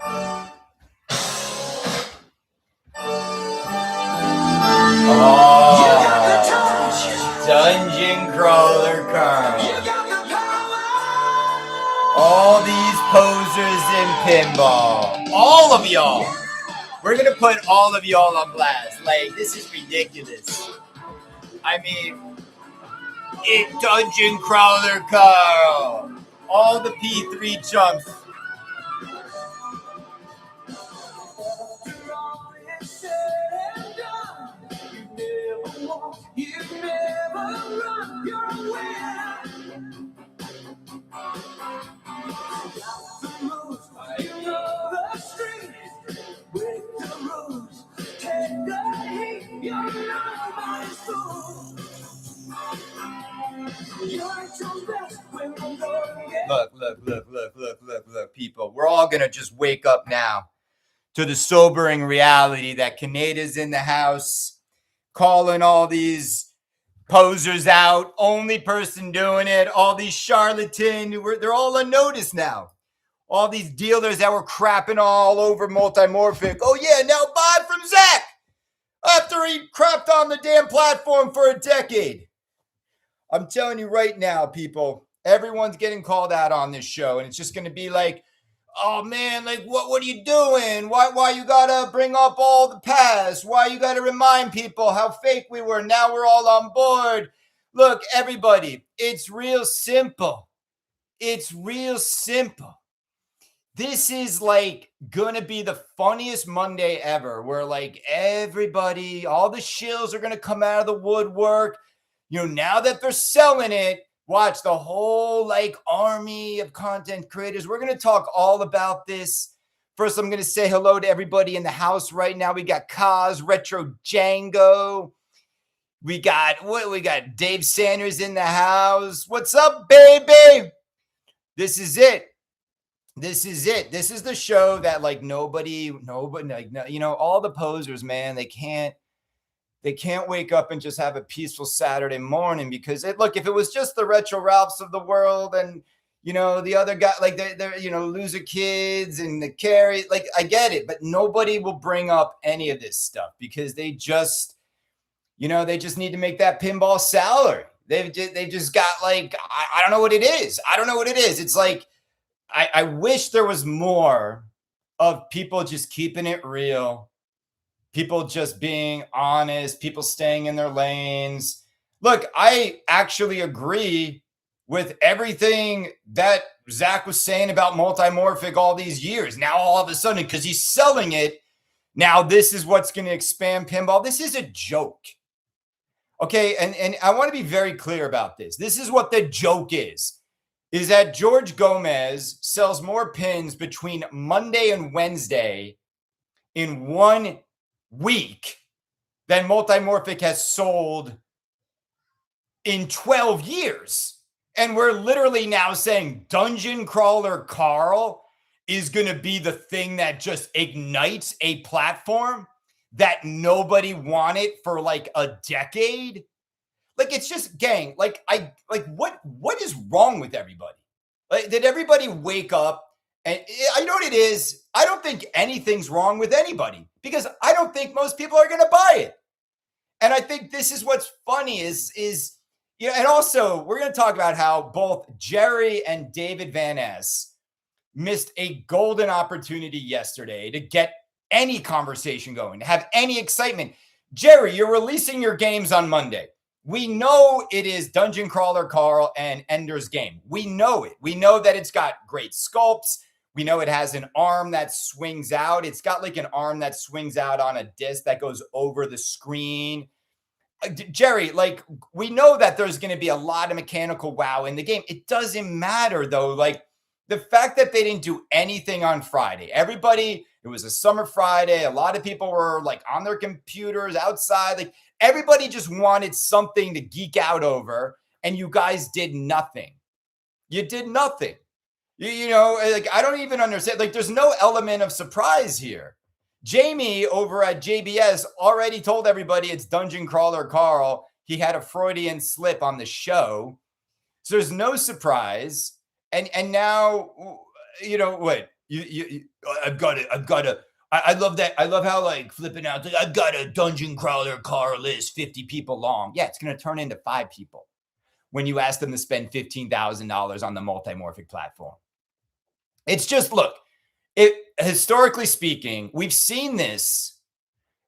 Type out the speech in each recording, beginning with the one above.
Oh, Dungeon Crawler Carl. All these posers in pinball. All of y'all. We're going to put all of y'all on blast. Like, this is ridiculous. I mean, it Dungeon Crawler Carl. All the P3 chumps. Look, people. We're all going to just wake up now to the sobering reality that Kaneda's in the house, calling all these posers out, only person doing it, all these charlatans, they're all unnoticed now. All these dealers that were crapping all over Multimorphic. Oh, yeah, now buy from Zach after he crapped on the damn platform for a decade. I'm telling you right now, people, everyone's getting called out on this show, and it's just going to be like, oh, man, like, what are you doing? Why you got to bring up all the past? Why you got to remind people how fake we were? Now we're all on board. Look, everybody, it's real simple. It's real simple. This is like going to be the funniest Monday ever where like everybody, all the shills are going to come out of the woodwork. You know, now that they're selling it, watch the whole like army of content creators. We're going to talk all about this. First, I'm going to say hello to everybody in the house right now. We got Kaz, Retro Django. We got Dave Sanders in the house. What's up, baby? This is it. This is it. This is the show that like nobody, like, you know, all the posers, man, they can't wake up and just have a peaceful Saturday morning because look, if it was just the Retro Ralphs of the world and, you know, the other guy, like they're, you know, Loser Kids and the Carry, like I get it, but nobody will bring up any of this stuff because they just, you know, they just need to make that pinball salary. They just got like, I don't know what it is. I don't know what it is. It's like, I wish there was more of people just keeping it real, people just being honest, people staying in their lanes. Look, I actually agree with everything that Zach was saying about Multimorphic all these years. Now, all of a sudden, because he's selling it, now this is what's going to expand pinball. This is a joke. Okay, and I want to be very clear about this. This is what the joke is that George Gomez sells more pins between Monday and Wednesday in 1 week than Multimorphic has sold in 12 years. And we're literally now saying Dungeon Crawler Carl is going to be the thing that just ignites a platform that nobody wanted for like a decade. Like, it's just, gang, what is wrong with everybody? Like, did everybody wake up? And I know what it is. I don't think anything's wrong with anybody because I don't think most people are going to buy it. And I think this is what's funny is, you know, and also we're going to talk about how both Jerry and David Van Ness missed a golden opportunity yesterday to get any conversation going, to have any excitement. Jerry, you're releasing your games on Monday. We know it is Dungeon Crawler Carl and Ender's Game. We know it. We know that it's got great sculpts. We know it has an arm that swings out. It's got like an arm that swings out on a disc that goes over the screen. Jerry, like, we know that there's going to be a lot of mechanical wow in the game. It doesn't matter, though. Like, the fact that they didn't do anything on Friday. Everybody, it was a summer Friday. A lot of people were like on their computers outside. Like, everybody just wanted something to geek out over, and you guys did nothing. You did nothing. You know, like, I don't even understand. Like, there's no element of surprise here. Jamie over at JBS already told everybody it's Dungeon Crawler Carl. He had a Freudian slip on the show. So there's no surprise. And now, you know, what? I've got to. I love that. I love how like flipping out. Like, I've got a dungeon crawler car list, 50 people long. Yeah, it's going to turn into 5 people when you ask them to spend $15,000 on the multimorphic platform. It's just, look, it historically speaking, we've seen this.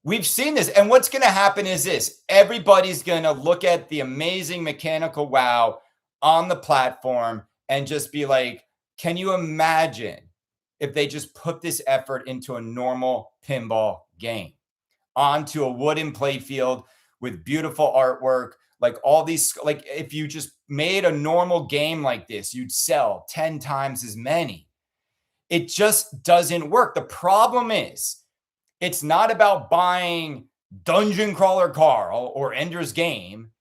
We've seen this. And what's going to happen is this. Everybody's going to look at the amazing mechanical wow on the platform and just be like, can you imagine if they just put this effort into a normal pinball game, onto a wooden playfield with beautiful artwork, like all these, like if you just made a normal game like this, you'd sell 10 times as many. It just doesn't work. The problem is, it's not about buying Dungeon Crawler Carl or Ender's Game.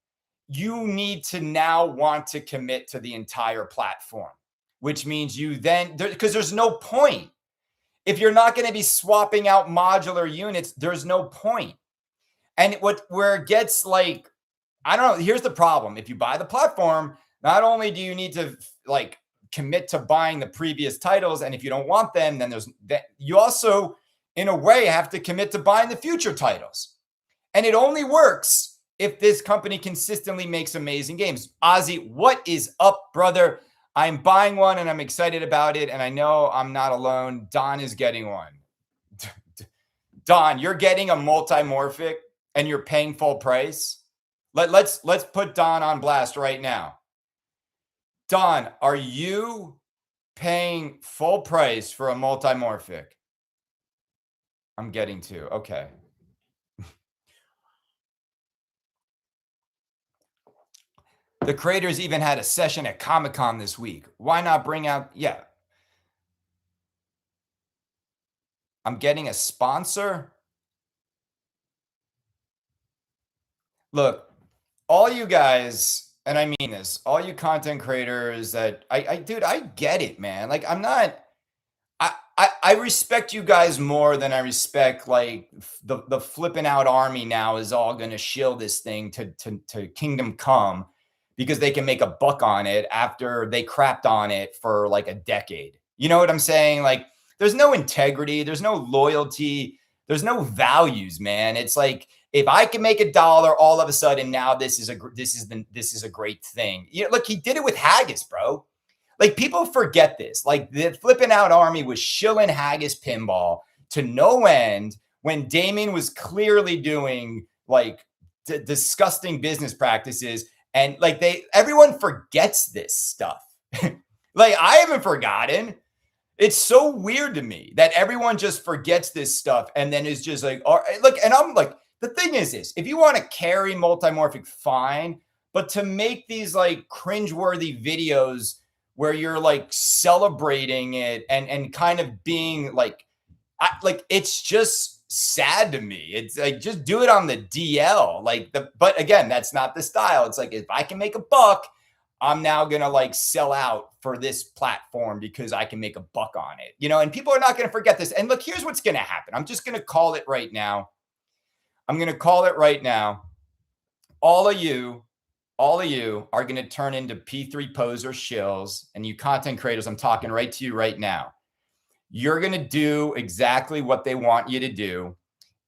You need to now want to commit to the entire platform, which means you then, because there's no point. If you're not going to be swapping out modular units, there's no point. And where it gets like, I don't know, here's the problem. If you buy the platform, not only do you need to like commit to buying the previous titles, and if you don't want them, then you also, in a way, have to commit to buying the future titles. And it only works if this company consistently makes amazing games. Ozzy, what is up, brother? I'm buying one and I'm excited about it. And I know I'm not alone. Don is getting one. Don, you're getting a multimorphic and you're paying full price. Let's put Don on blast right now. Don, are you paying full price for a multimorphic? I'm getting to. Okay. The creators even had a session at Comic-Con this week. Why not bring out? Yeah. I'm getting a sponsor. Look, all you guys, and I mean this, all you content creators that dude, I get it, man. Like, I'm not, I respect you guys more than I respect like the flipping out army now is all going to shill this thing to Kingdom Come because they can make a buck on it after they crapped on it for like a decade. You know what I'm saying? Like, there's no integrity, there's no loyalty, there's no values, man. It's like, if I can make $1, all of a sudden now this is a great thing. You know, look, he did it with Haggis, bro. Like, people forget this. Like, the flipping out army was shilling Haggis pinball to no end when Damien was clearly doing like disgusting business practices. And like everyone forgets this stuff. Like, I haven't forgotten. It's so weird to me that everyone just forgets this stuff and then is just like, all right, look, and I'm like, the thing is this, if you want to carry multimorphic, fine, but to make these like cringeworthy videos where you're like celebrating it and kind of being like, it's just sad to me. It's like, just do it on the DL. But again, that's not the style. It's like, if I can make a buck, I'm now going to like sell out for this platform because I can make a buck on it, you know, and people are not going to forget this. And look, here's what's going to happen. I'm just going to call it right now. I'm going to call it right now. All of you are going to turn into P3 poser shills, and you content creators, I'm talking right to you right now. You're going to do exactly what they want you to do.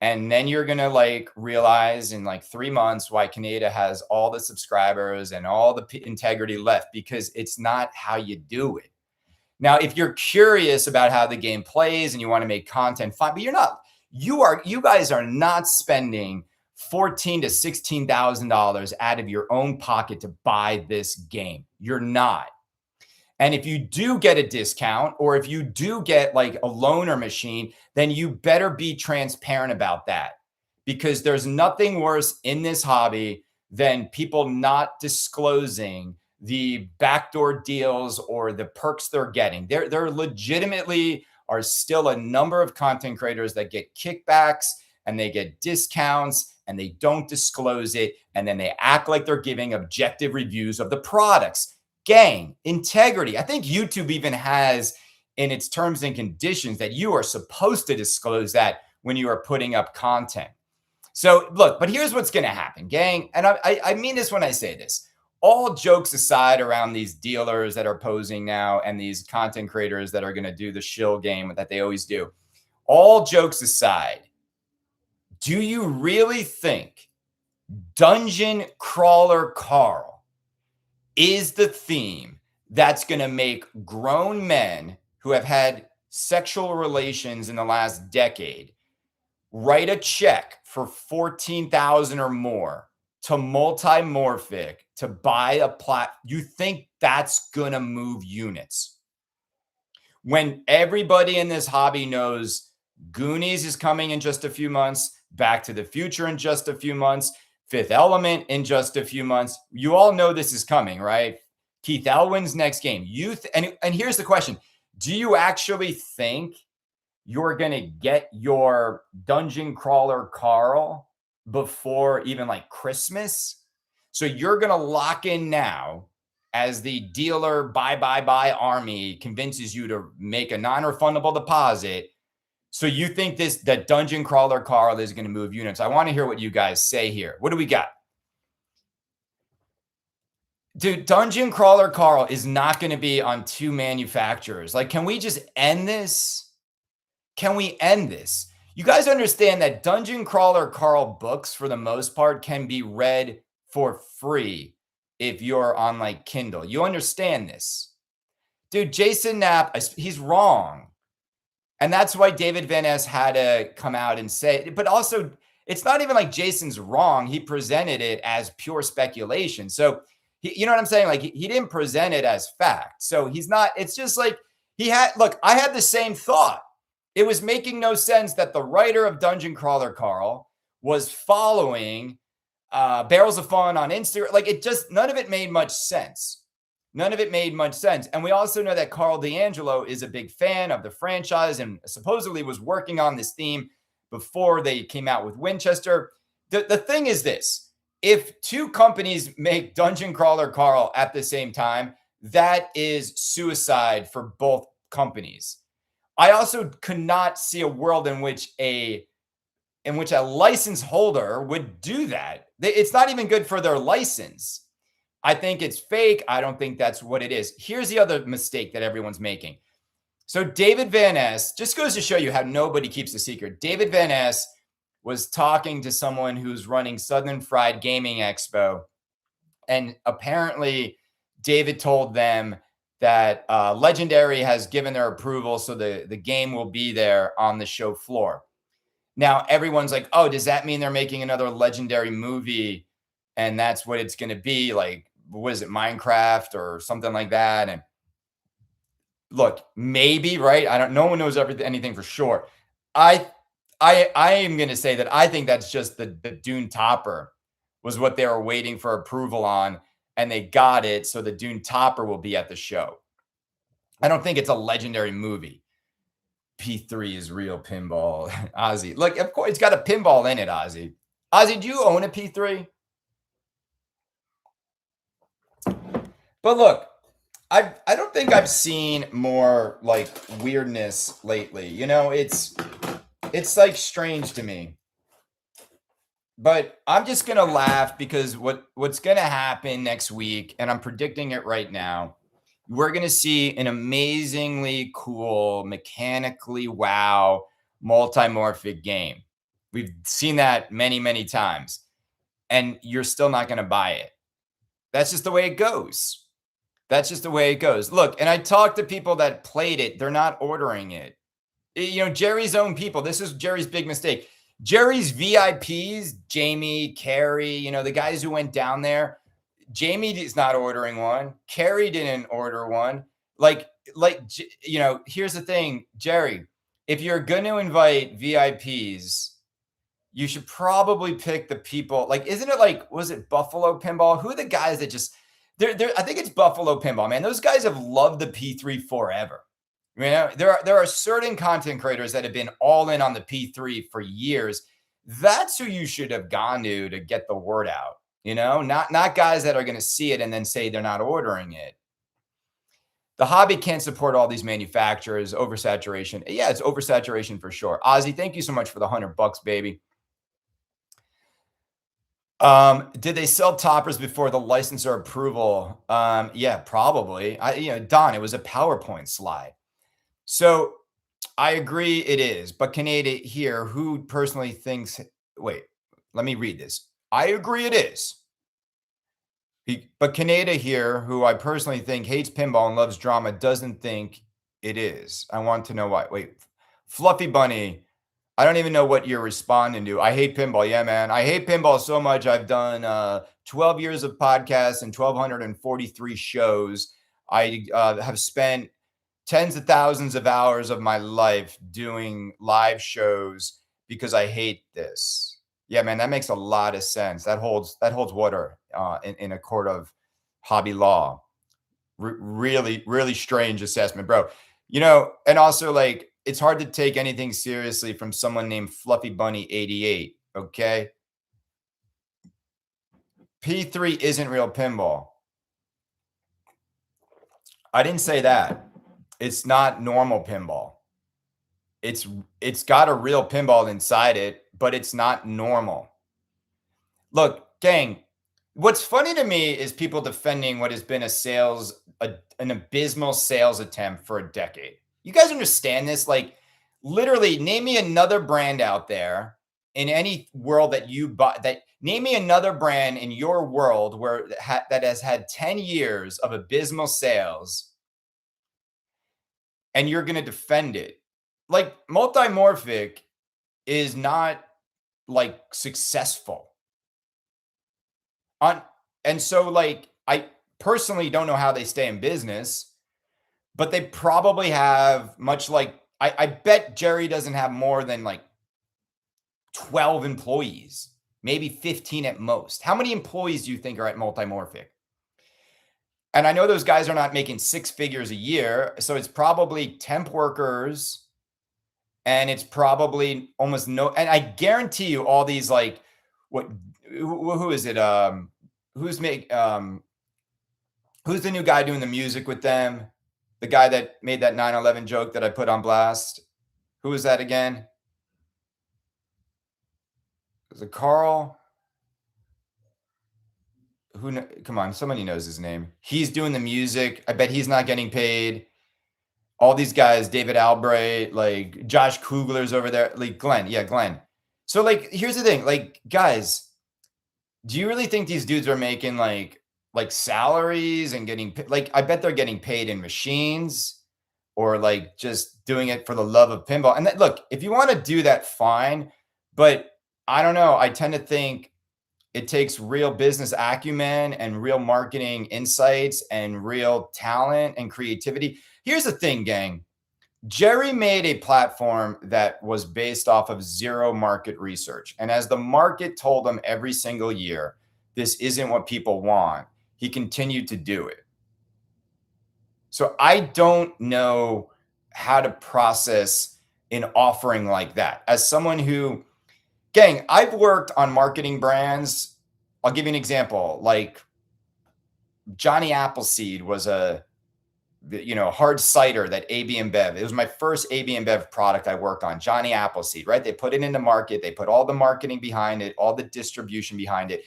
And then you're going to like realize in like 3 months why Kaneda has all the subscribers and all the integrity left, because it's not how you do it. Now, if you're curious about how the game plays and you want to make content, fine, but you guys are not spending $14,000 to $16,000 out of your own pocket to buy this game. You're not. And if you do get a discount, or if you do get like a loaner machine, then you better be transparent about that, because there's nothing worse in this hobby than people not disclosing the backdoor deals or the perks they're getting. There legitimately are still a number of content creators that get kickbacks and they get discounts and they don't disclose it. And then they act like they're giving objective reviews of the products. Gang, integrity. I think YouTube even has in its terms and conditions that you are supposed to disclose that when you are putting up content. So look, but here's what's going to happen, gang. And I mean this when I say this. all jokes aside around these dealers that are posing now and these content creators that are going to do the shill game that they always do, all jokes aside, do you really think Dungeon Crawler Carl is the theme that's going to make grown men who have had sexual relations in the last decade write a check for 14,000 or more to Multimorphic to buy a plat? You think that's going to move units? When everybody in this hobby knows Goonies is coming in just a few months, Back to the Future in just a few months, Fifth Element in just a few months. You all know this is coming, right? Keith Elwin's next game. And here's the question. Do you actually think you're going to get your Dungeon Crawler Carl before even like Christmas? So you're going to lock in now as the dealer buy army convinces you to make a non-refundable deposit. So you think that Dungeon Crawler Carl is going to move units? I want to hear what you guys say here. What do we got? Dude, Dungeon Crawler Carl is not going to be on two manufacturers. Like, can we just end this? Can we end this? You guys understand that Dungeon Crawler Carl books, for the most part, can be read for free if you're on like Kindle. You understand this? Dude, Jason Knapp, he's wrong. And that's why David Van Ness had to come out and say, but also it's not even like Jason's wrong. He presented it as pure speculation. So, you know what I'm saying? Like he didn't present it as fact. So he's not, it's just like I had the same thought. It was making no sense that the writer of Dungeon Crawler Carl was following Barrels of Fun on Instagram. Like none of it made much sense. None of it made much sense. And we also know that Carl D'Angelo is a big fan of the franchise and supposedly was working on this theme before they came out with Winchester. The thing is this. If two companies make Dungeon Crawler Carl at the same time, that is suicide for both companies. I also could not see a world in which a license holder would do that. It's not even good for their license. I think it's fake. I don't think that's what it is. Here's the other mistake that everyone's making. So David Van Ness, just goes to show you how nobody keeps a secret. David Van Ness was talking to someone who's running Southern Fried Gaming Expo. And apparently David told them that Legendary has given their approval, so the game will be there on the show floor. Now, everyone's like, oh, does that mean they're making another Legendary movie? And that's what it's going to be, like, what is it, Minecraft or something like that? And look, maybe, right? No one knows anything for sure. I am going to say that I think that's just the Dune Topper was what they were waiting for approval on, and they got it, so the Dune Topper will be at the show. I don't think it's a Legendary movie. P3 is real pinball. Ozzy. Look, of course, it's got a pinball in it, Ozzy. Ozzy, do you own a P3? But look, I don't think I've seen more like weirdness lately. You know, it's like strange to me. But I'm just going to laugh because what's going to happen next week, and I'm predicting it right now, we're going to see an amazingly cool, mechanically wow, multimorphic game. We've seen that many, many times. And you're still not going to buy it. That's just the way it goes. That's just the way it goes. Look, and I talked to people that played it. They're not ordering it. You know, Jerry's own people. This is Jerry's big mistake. Jerry's VIPs, Jamie, Carrie, you know, the guys who went down there, Jamie is not ordering one. Carrie didn't order one. Like, you know, here's the thing, Jerry, if you're going to invite VIPs, you should probably pick the people. Like, isn't it like, was it Buffalo Pinball? Who are the guys that just, I think it's Buffalo Pinball, man. Those guys have loved the P3 forever. You know, there are certain content creators that have been all in on the P3 for years. That's who you should have gone to get the word out. You know, not guys that are going to see it and then say they're not ordering it. The hobby can't support all these manufacturers. Oversaturation. Yeah, it's oversaturation for sure. Ozzy, thank you so much for the $100, baby. Did they sell toppers before the licensor approval? Yeah, probably. Don, it was a PowerPoint slide. So I agree it is, but Kaneda here, who personally thinks, wait, let me read this. I agree it is. But Kaneda here, who I personally think hates pinball and loves drama, doesn't think it is. I want to know why. Wait, Fluffy Bunny, I don't even know what you're responding to. I hate pinball. Yeah, man. I hate pinball so much. I've done 12 years of podcasts and 1,243 shows. I have spent tens of thousands of hours of my life doing live shows because I hate this. Yeah, man, that makes a lot of sense. That holds water in a court of hobby law. Really, really strange assessment, bro. And also like it's hard to take anything seriously from someone named Fluffy Bunny 88. Okay, P3 isn't real pinball. I didn't say that. It's not normal pinball. It's got a real pinball inside it, but it's not normal. Look, gang, what's funny to me is people defending what has been an abysmal sales attempt for a decade. You guys understand this? Like, literally, name me another brand out there in any world that you buy. Name me another brand in your world that has had 10 years of abysmal sales, and you're going to defend it. Like, Multimorphic is not like successful on, and so like I personally don't know how they stay in business, but they probably have much like I bet Jerry doesn't have more than like 12 employees, maybe 15 at most. How many employees do you think are at Multimorphic? And I know those guys are not making six figures a year, so it's probably temp workers, and it's probably almost no. And I guarantee you, all these like, what? Who is it? Who's make? Who's the new guy doing the music with them? The guy that made that 9/11 joke that I put on blast. Who is that again? Is it Carl? Come on, somebody knows his name. He's doing the music. I bet he's not getting paid. All these guys, David Albright, like Josh Kugler's over there, like Glenn. Yeah, Glenn. So like, here's the thing, like, guys, do you really think these dudes are making like salaries and getting like? I bet they're getting paid in machines or like just doing it for the love of pinball. And look, if you want to do that, fine. But I don't know. I tend to think it takes real business acumen and real marketing insights and real talent and creativity. Here's the thing, gang. Jerry made a platform that was based off of zero market research. And as the market told him every single year, this isn't what people want, he continued to do it. So I don't know how to process an offering like that. As someone who, gang, I've worked on marketing brands. I'll give you an example. Like Johnny Appleseed was a hard cider that AB InBev. It was my first AB InBev product I worked on, Johnny Appleseed, right? They put it into market. They put all the marketing behind it, all the distribution behind it,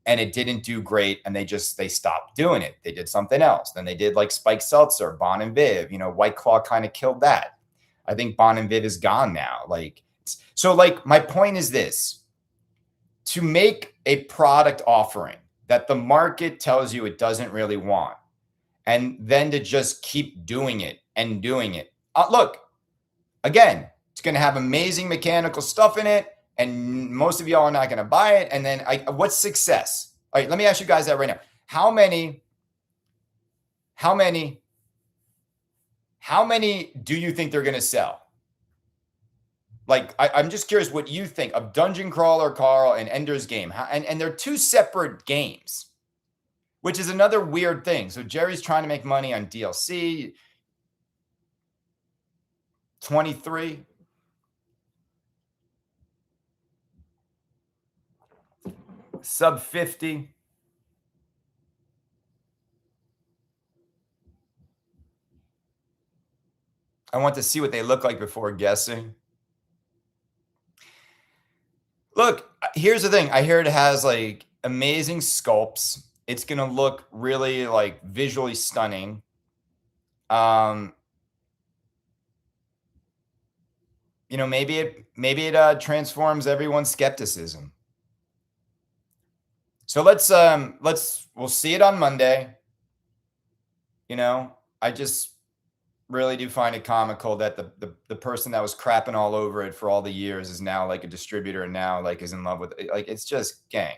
and it didn't do great. And they stopped doing it. They did something else. Then they did like Spike Seltzer, Bon and Viv. White Claw kind of killed that. I think Bon and Viv is gone now. So my point is this: to make a product offering that the market tells you it doesn't really want, and then to just keep doing it and doing it. Look, again, it's going to have amazing mechanical stuff in it, and most of y'all are not going to buy it. And then what's success? All right, let me ask you guys that right now. How many do you think they're going to sell? Like, I'm just curious what you think of Dungeon Crawler Carl and Ender's Game. And they're two separate games, which is another weird thing. So Jerry's trying to make money on DLC. 23. Sub 50. I want to see what they look like before guessing. Look, Here's the thing. I hear it has like amazing sculpts. It's gonna look really like visually stunning. Um, maybe it transforms everyone's skepticism. So we'll see it on Monday. I just really do find it comical that the person that was crapping all over it for all the years is now like a distributor and now like is in love with it. Like it's just gang.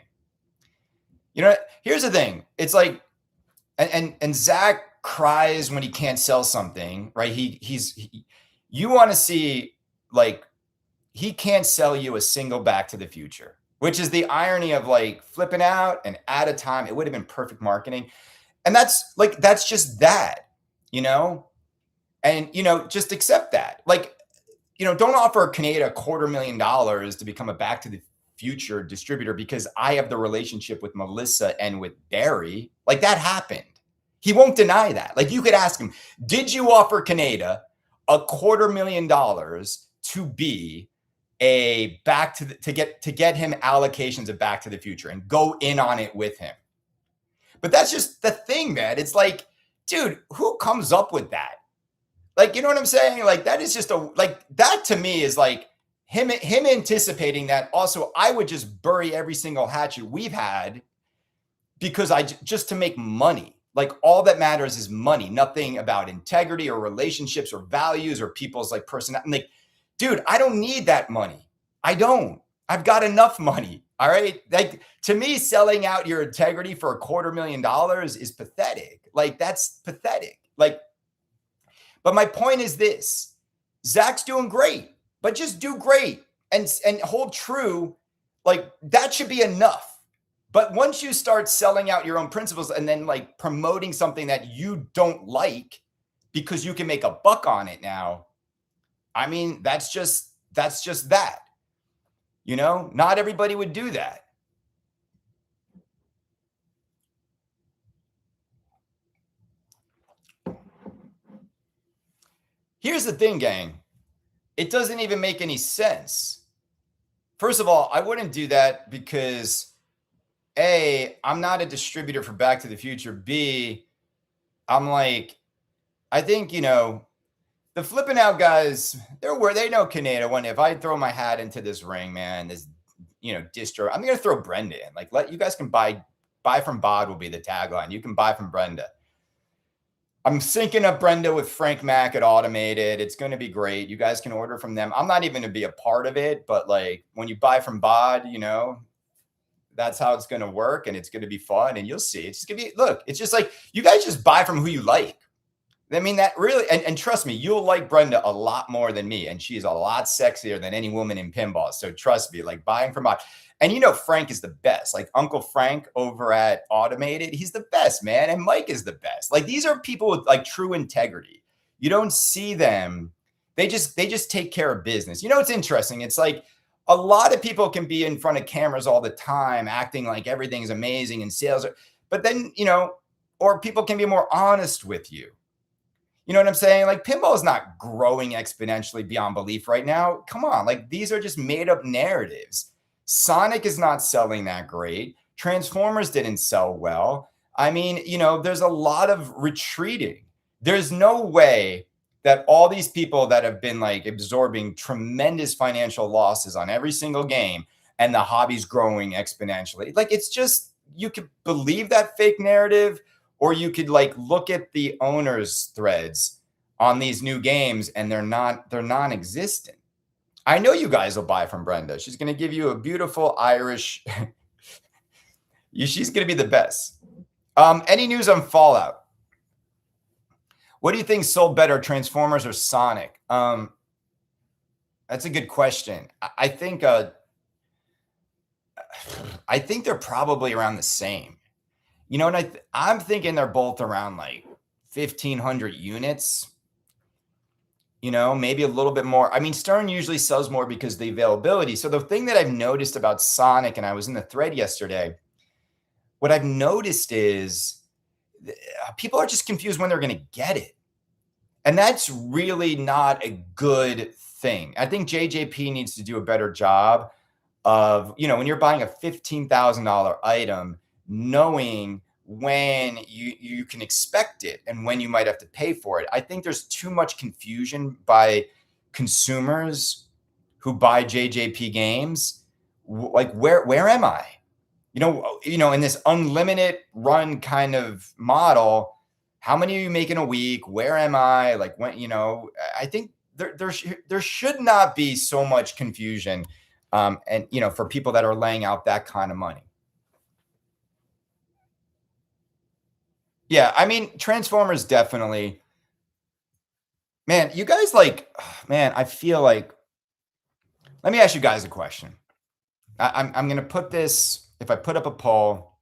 Here's the thing. It's like and Zach cries when he can't sell something, right? You want to see like he can't sell you a single Back to the Future, which is the irony of like flipping out and at a time it would have been perfect marketing. And that's just that, and just accept that. Like, don't offer Kaneda $250,000 to become a Back to the Future distributor because I have the relationship with Melissa and with Barry. Like that happened. He won't deny that. Like you could ask him, did you offer Kaneda $250,000 to be a to get him allocations of Back to the Future and go in on it with him? But that's just the thing, man. It's like, dude, who comes up with that? Like, you know what I'm saying? Like that is just that to me is like him anticipating that. Also, I would just bury every single hatchet we've had because just to make money. Like all that matters is money, nothing about integrity or relationships or values or people's like personality. Like, dude, I don't need that money. I don't. I've got enough money. All right. Like to me, selling out your integrity for $250,000 is pathetic. Like that's pathetic. Like, but my point is this: Zach's doing great, but just do great and hold true. Like that should be enough. But once you start selling out your own principles and then like promoting something that you don't like because you can make a buck on it now, I mean, that's just that. Not everybody would do that. Here's the thing, gang. It doesn't even make any sense. First of all, I wouldn't do that because A, I'm not a distributor for Back to the Future. B, I'm like, I think, the flipping out guys, they know Kaneda. When if I throw my hat into this ring, man, this, distro, I'm going to throw Brenda in. Like, you guys can buy from Bod will be the tagline. You can buy from Brenda. I'm syncing up Brenda with Frank Mack at Automated. It's going to be great. You guys can order from them. I'm not even going to be a part of it, but like when you buy from Bod, that's how it's going to work and it's going to be fun and you'll see. It's just going to be, look, it's just like you guys just buy from who you like. I mean, that really, and trust me, you'll like Brenda a lot more than me. And she's a lot sexier than any woman in pinball. So trust me, like buying from Bod. And Frank is the best. Like Uncle Frank over at Automated, he's the best, man. And Mike is the best. Like these are people with like true integrity. You don't see them. They just take care of business. It's interesting. It's like a lot of people can be in front of cameras all the time, acting like everything's amazing and sales are, but then, or people can be more honest with you. You know what I'm saying? Like pinball is not growing exponentially beyond belief right now. Come on. Like these are just made up narratives. Sonic is not selling that great. Transformers didn't sell well. I mean, there's a lot of retreating. There's no way that all these people that have been like absorbing tremendous financial losses on every single game and the hobby's growing exponentially. Like it's just, you could believe that fake narrative or you could like look at the owners' threads on these new games and they're non-existent. I know you guys will buy from Brenda. She's going to give you a beautiful Irish. She's going to be the best. Any news on Fallout? What do you think sold better, Transformers or Sonic? That's a good question. I think they're probably around the same. And I'm thinking they're both around like 1,500 units. Maybe a little bit more. I mean, Stern usually sells more because of the availability. So the thing that I've noticed about Sonic, and I was in the thread yesterday, what I've noticed is people are just confused when they're going to get it. And that's really not a good thing. I think JJP needs to do a better job of, when you're buying a $15,000 item, knowing when you can expect it and when you might have to pay for it. I think there's too much confusion by consumers who buy JJP games. Like, where am I? In this unlimited run kind of model, how many are you making a week? Where am I? Like, when, I think there should not be so much confusion. And for people that are laying out that kind of money. Yeah, I mean, Transformers definitely. Man, you guys man, I feel like, let me ask you guys a question. I'm gonna put this, if I put up a poll,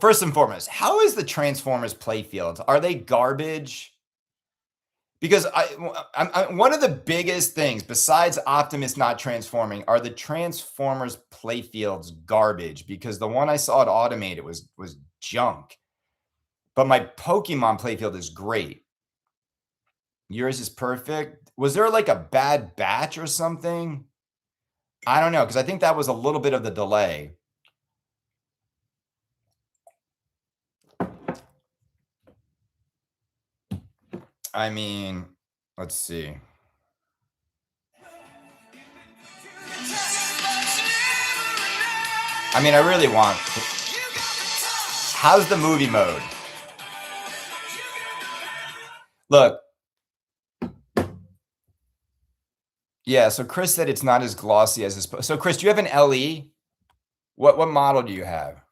first and foremost, how is the Transformers playfields? Are they garbage? Because one of the biggest things besides Optimus not transforming are the Transformers playfields garbage, because the one I saw at Automated was junk. But my Pokemon playfield is great. Yours is perfect. Was there like a bad batch or something? I don't know, because I think that was a little bit of the delay. I mean, let's see. I mean, I really want. How's the movie mode? Look. Yeah, so Chris said it's not as glossy as this. So Chris, do you have an LE? What model do you have?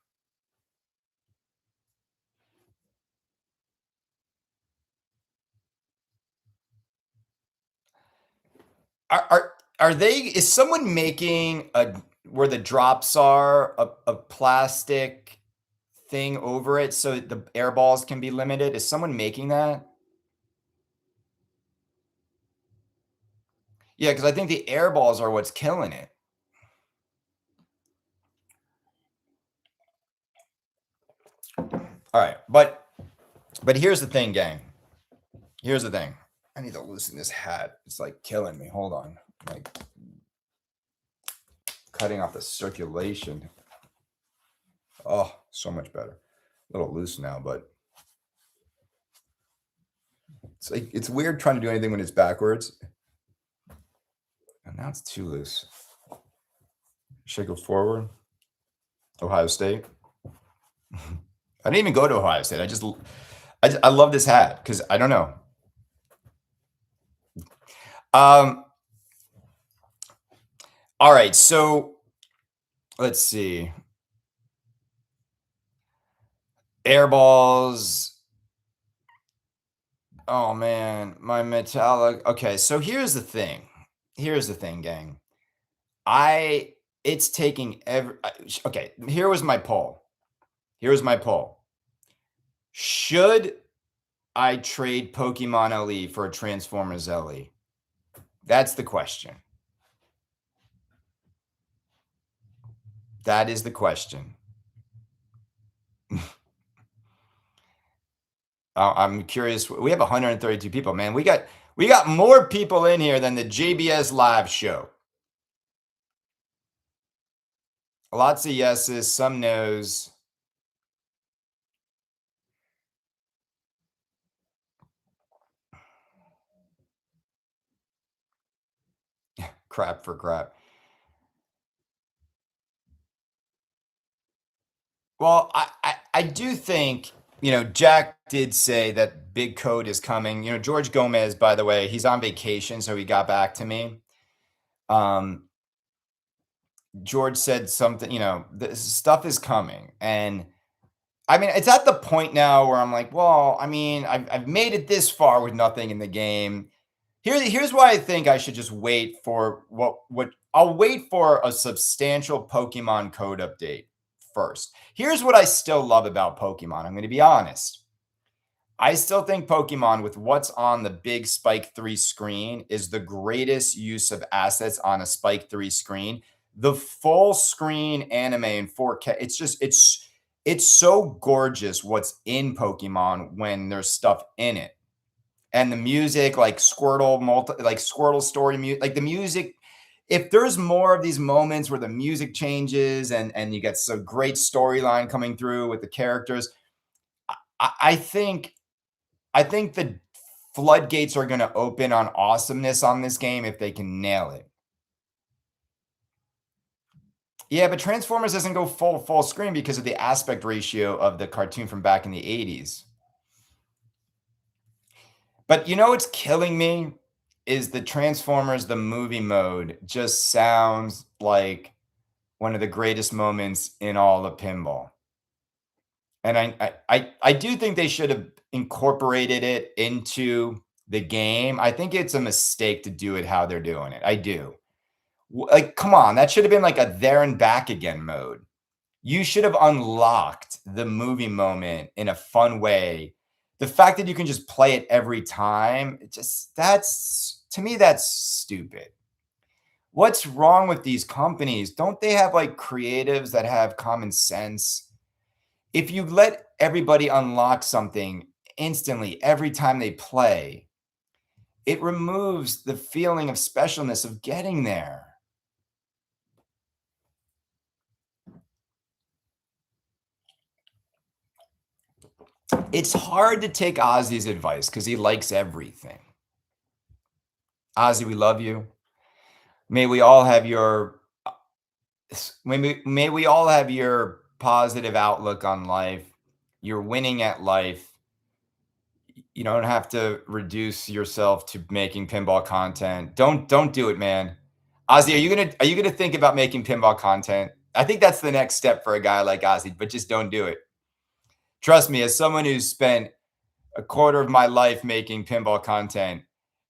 Are they? Is someone making where the drops are a plastic thing over it so the air balls can be limited? Is someone making that? Yeah, because I think the air balls are what's killing it. All right, but here's the thing, gang. Here's the thing. I need to loosen this hat. It's like killing me. Hold on. Like cutting off the circulation. Oh, so much better. A little loose now, but it's like it's weird trying to do anything when it's backwards. And now it's too loose. Should I go forward? Ohio State. I didn't even go to Ohio State. I love this hat because I don't know. All right, so let's see. Air balls. Oh man, my metallic. Okay, so here's the thing. Here's the thing, gang. It's taking okay, here was my poll. Here's my poll. Should I trade Pokemon LE for a Transformers LE? That's the question. That is the question. I'm curious. We have 132 people, man. We got more people in here than the JBS live show. Lots of yeses, some nos. Crap for crap. Well, I do think, Jack did say that Big Code is coming. George Gomez, by the way, he's on vacation, so he got back to me. George said something, this stuff is coming. And I mean, it's at the point now where I'm like, well, I mean, I've made it this far with nothing in the game. Here's why I think I should just wait for what I'll wait for a substantial Pokemon code update first. Here's what I still love about Pokemon. I'm going to be honest. I still think Pokemon, with what's on the big Spike 3 screen, is the greatest use of assets on a Spike 3 screen. The full screen anime in 4K, it's so gorgeous what's in Pokemon when there's stuff in it. and the music, like Squirtle story music, like the music. If there's more of these moments where the music changes and you get some great storyline coming through with the characters, I think the floodgates are going to open on awesomeness on this game if they can nail it. Yeah, but Transformers doesn't go full screen because of the aspect ratio of the cartoon from back in the 80s. But you know what's killing me is the Transformers the movie mode just sounds like one of the greatest moments in all of pinball. And I do think they should have incorporated it into the game. I think it's a mistake to do it how they're doing it. I do. Like, come on, that should have been like a there and back again mode. You should have unlocked the movie moment in a fun way. The fact that you can just play it every time, it just that's to me that's stupid. What's wrong with these companies? Don't they have like creatives that have common sense? If you let everybody unlock something instantly every time they play, it removes the feeling of specialness of getting there. It's hard to take Ozzy's advice because he likes everything. Ozzy, we love you. May we all have your may we all have your positive outlook on life. You're winning at life. You don't have to reduce yourself to making pinball content. Don't do it, man. Ozzy, are you gonna think about making pinball content? I think that's the next step for a guy like Ozzy, but just don't do it. Trust me, as someone who's spent a quarter of my life making pinball content,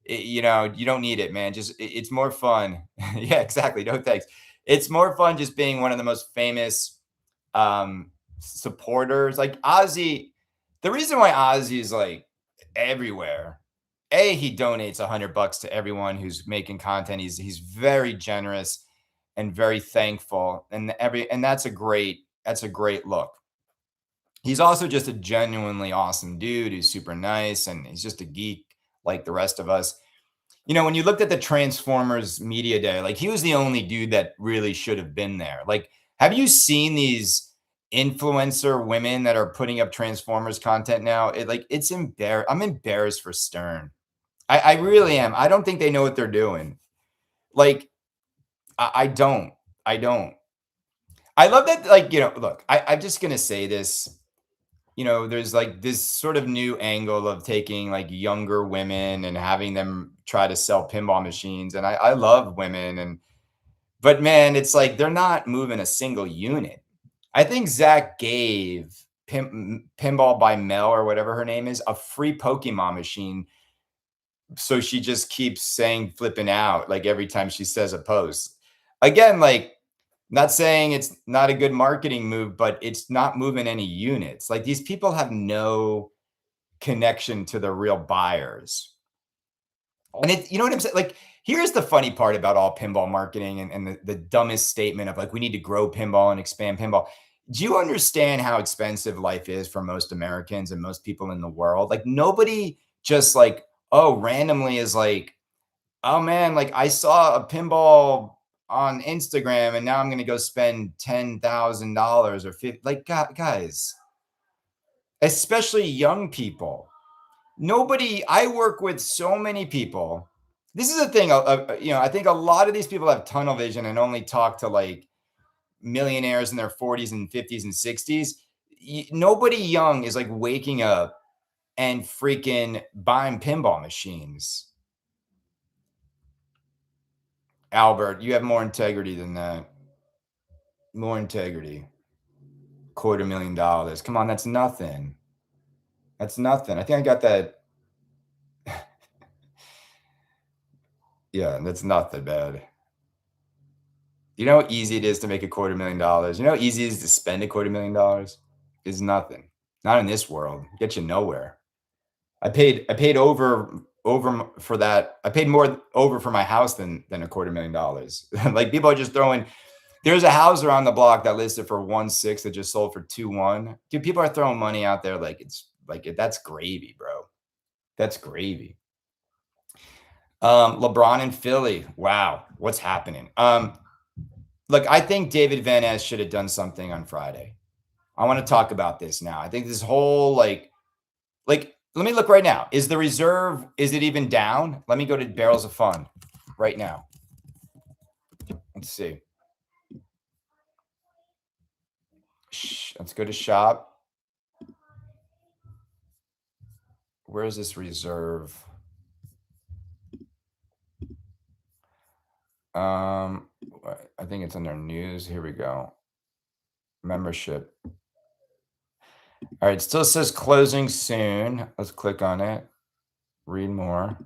you don't need it, man. Just it's more fun. Yeah, exactly. No thanks. It's more fun just being one of the most famous supporters. Like Ozzy, the reason why Ozzy is like everywhere. A, he donates $100 to everyone who's making content. He's very generous and very thankful, and that's a great look. He's also just a genuinely awesome dude who's super nice, and he's just a geek like the rest of us. When you looked at the Transformers media day, like he was the only dude that really should have been there. Like, have you seen these influencer women that are putting up Transformers content now? I'm embarrassed for Stern. I really am. I don't think they know what they're doing. Like, I don't. I don't. I love that. Like, look, I'm just gonna say this. There's like this sort of new angle of taking like younger women and having them try to sell pinball machines. And I love women but man, it's like they're not moving a single unit. I think Zach gave Pinball by Mel or whatever her name is a free Pokemon machine. So she just keeps saying flipping out like every time she says a post. Again, like not saying it's not a good marketing move, but it's not moving any units. Like these people have no connection to the real buyers. And you know what I'm saying? Like, here's the funny part about all pinball marketing and the dumbest statement of like, we need to grow pinball and expand pinball. Do you understand how expensive life is for most Americans and most people in the world? Like, nobody just like, oh, randomly is like, oh man, like I saw a pinball on Instagram and now I'm going to go spend $10,000 or 50. Like, guys, especially young people. I work with so many people. This is the thing. I think a lot of these people have tunnel vision and only talk to like millionaires in their 40s and 50s and 60s. Nobody young is like waking up and freaking buying pinball machines. Albert, you have more integrity than that. More integrity. $250,000. Come on, that's nothing. That's nothing. I think I got that. Yeah, that's nothing bad. You know how easy it is to make $250,000? You know how easy it is to spend $250,000? It's nothing. Not in this world. Get you nowhere. I paid over for that. I paid more over for my house than $250,000. Like people are just throwing. There's a house around the block that listed for 1.6 that just sold for 2.1. Dude, people are throwing money out there like it's like that's gravy, bro. That's gravy. LeBron and Philly. Wow, what's happening? Look, I think David Van Ness should have done something on Friday. I want to talk about this now. I think this whole let me look right now. Is the reserve, is it even down? Let me go to Barrels of Fun right now. Let's see. Let's go to shop. Where is this reserve? I think it's under news. Here we go. Membership. All right, it still says closing soon. Let's click on it. Read more.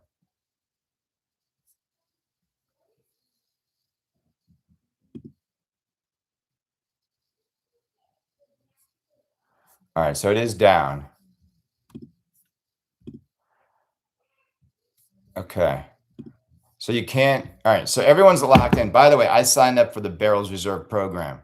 All right, so it is down. Okay. So you can't. All right, so everyone's locked in. By the way, I signed up for the Barrels Reserve program.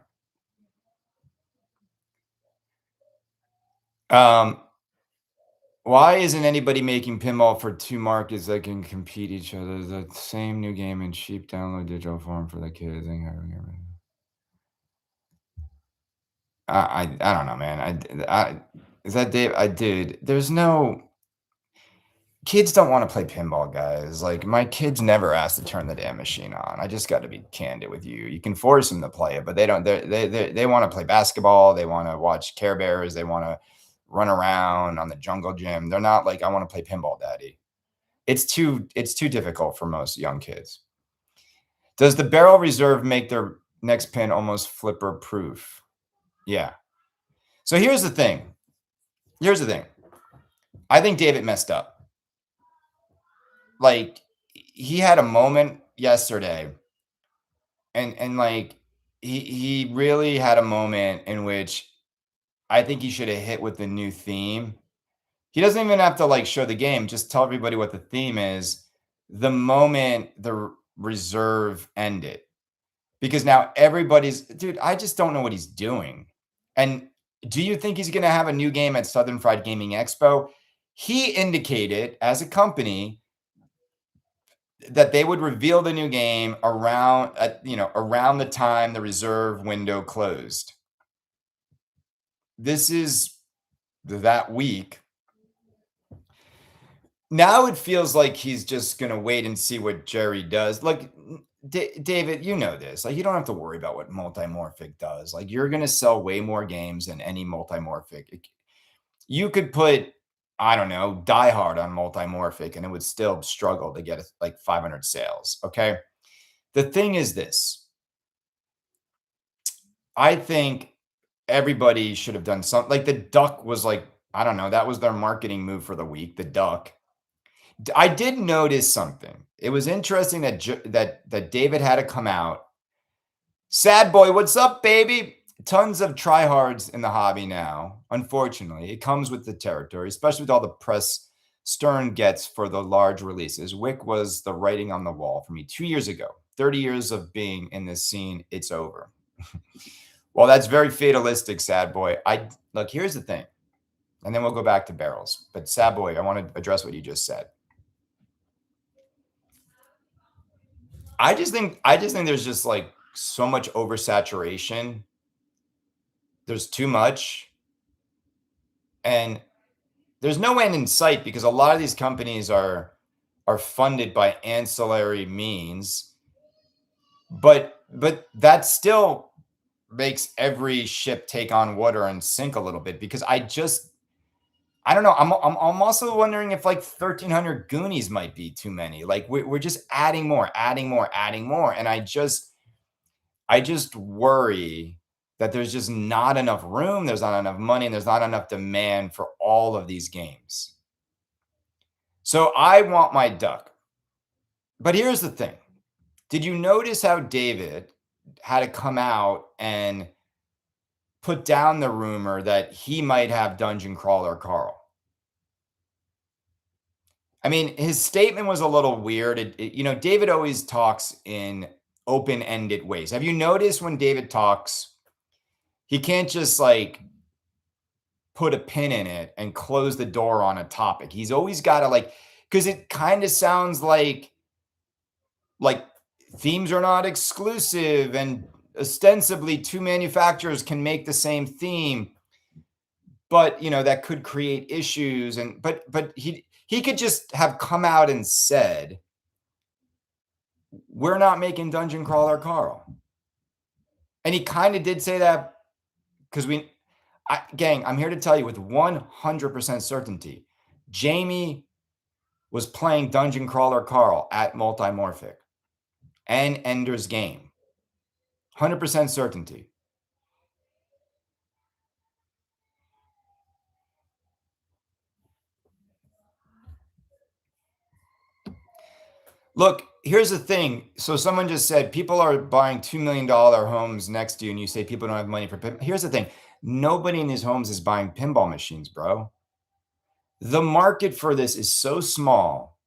Why isn't anybody making pinball for two markets that can compete each other? The same new game in cheap download digital form for the kids. I don't know, man. I is that Dave? I did. There's no kids don't want to play pinball, guys. Like my kids never asked to turn the damn machine on. I just got to be candid with you. You can force them to play it, but they don't. They want to play basketball. They want to watch Care Bears. They want to run around on the jungle gym. They're not like I want to play pinball, daddy. It's too difficult for most young kids. Does the barrel reserve make their next pin almost flipper proof? Yeah. So here's the thing. I think David messed up. Like he had a moment yesterday and like he really had a moment in which I think he should have hit with the new theme. He doesn't even have to like show the game, just tell everybody what the theme is the moment the reserve ended. Because now everybody's dude, I just don't know what he's doing. And do you think he's going to have a new game at Southern Fried Gaming Expo? He indicated as a company that they would reveal the new game around around the time the reserve window closed. This is that week. Now it feels like he's just going to wait and see what Jerry does. Like David, you know this. Like you don't have to worry about what Multimorphic does. Like you're going to sell way more games than any Multimorphic. You could put I don't know, Die Hard on Multimorphic and it would still struggle to get like 500 sales, okay? The thing is this. I think everybody should have done something. Like the duck was like, I don't know, that was their marketing move for the week, the duck. I did notice something. It was interesting that David had to come out. Sad boy, what's up, baby? Tons of tryhards in the hobby now. Unfortunately, it comes with the territory, especially with all the press Stern gets for the large releases. Wick was the writing on the wall for me 2 years ago. 30 years of being in this scene, it's over. Well, that's very fatalistic, sad boy. Look, here's the thing, and then we'll go back to barrels. But sad boy, I want to address what you just said. I just think there's just like so much oversaturation. There's too much. And there's no end in sight because a lot of these companies are funded by ancillary means. But that still makes every ship take on water and sink a little bit because I don't know. I'm also wondering if like 1,300 Goonies might be too many. Like we're just adding more, and I just worry that there's just not enough room, there's not enough money, and there's not enough demand for all of these games. So I want my duck. But here's the thing. Did you notice how David had to come out and put down the rumor that he might have Dungeon Crawler Carl? I mean, his statement was a little weird. David always talks in open-ended ways. Have you noticed when David talks, he can't just like put a pin in it and close the door on a topic. He's always got to because it kind of sounds like like themes are not exclusive and ostensibly two manufacturers can make the same theme, but that could create issues. And but he could just have come out and said, we're not making Dungeon Crawler Carl. And he kind of did say that because gang, I'm here to tell you with 100% certainty, Jamie was playing Dungeon Crawler Carl at Multimorphic and Ender's Game. 100% certainty. Look, here's the thing. So someone just said people are buying $2 million homes next to you, and you say people don't have money for pinball. Here's the thing. Nobody in these homes is buying pinball machines, bro. The market for this is so small.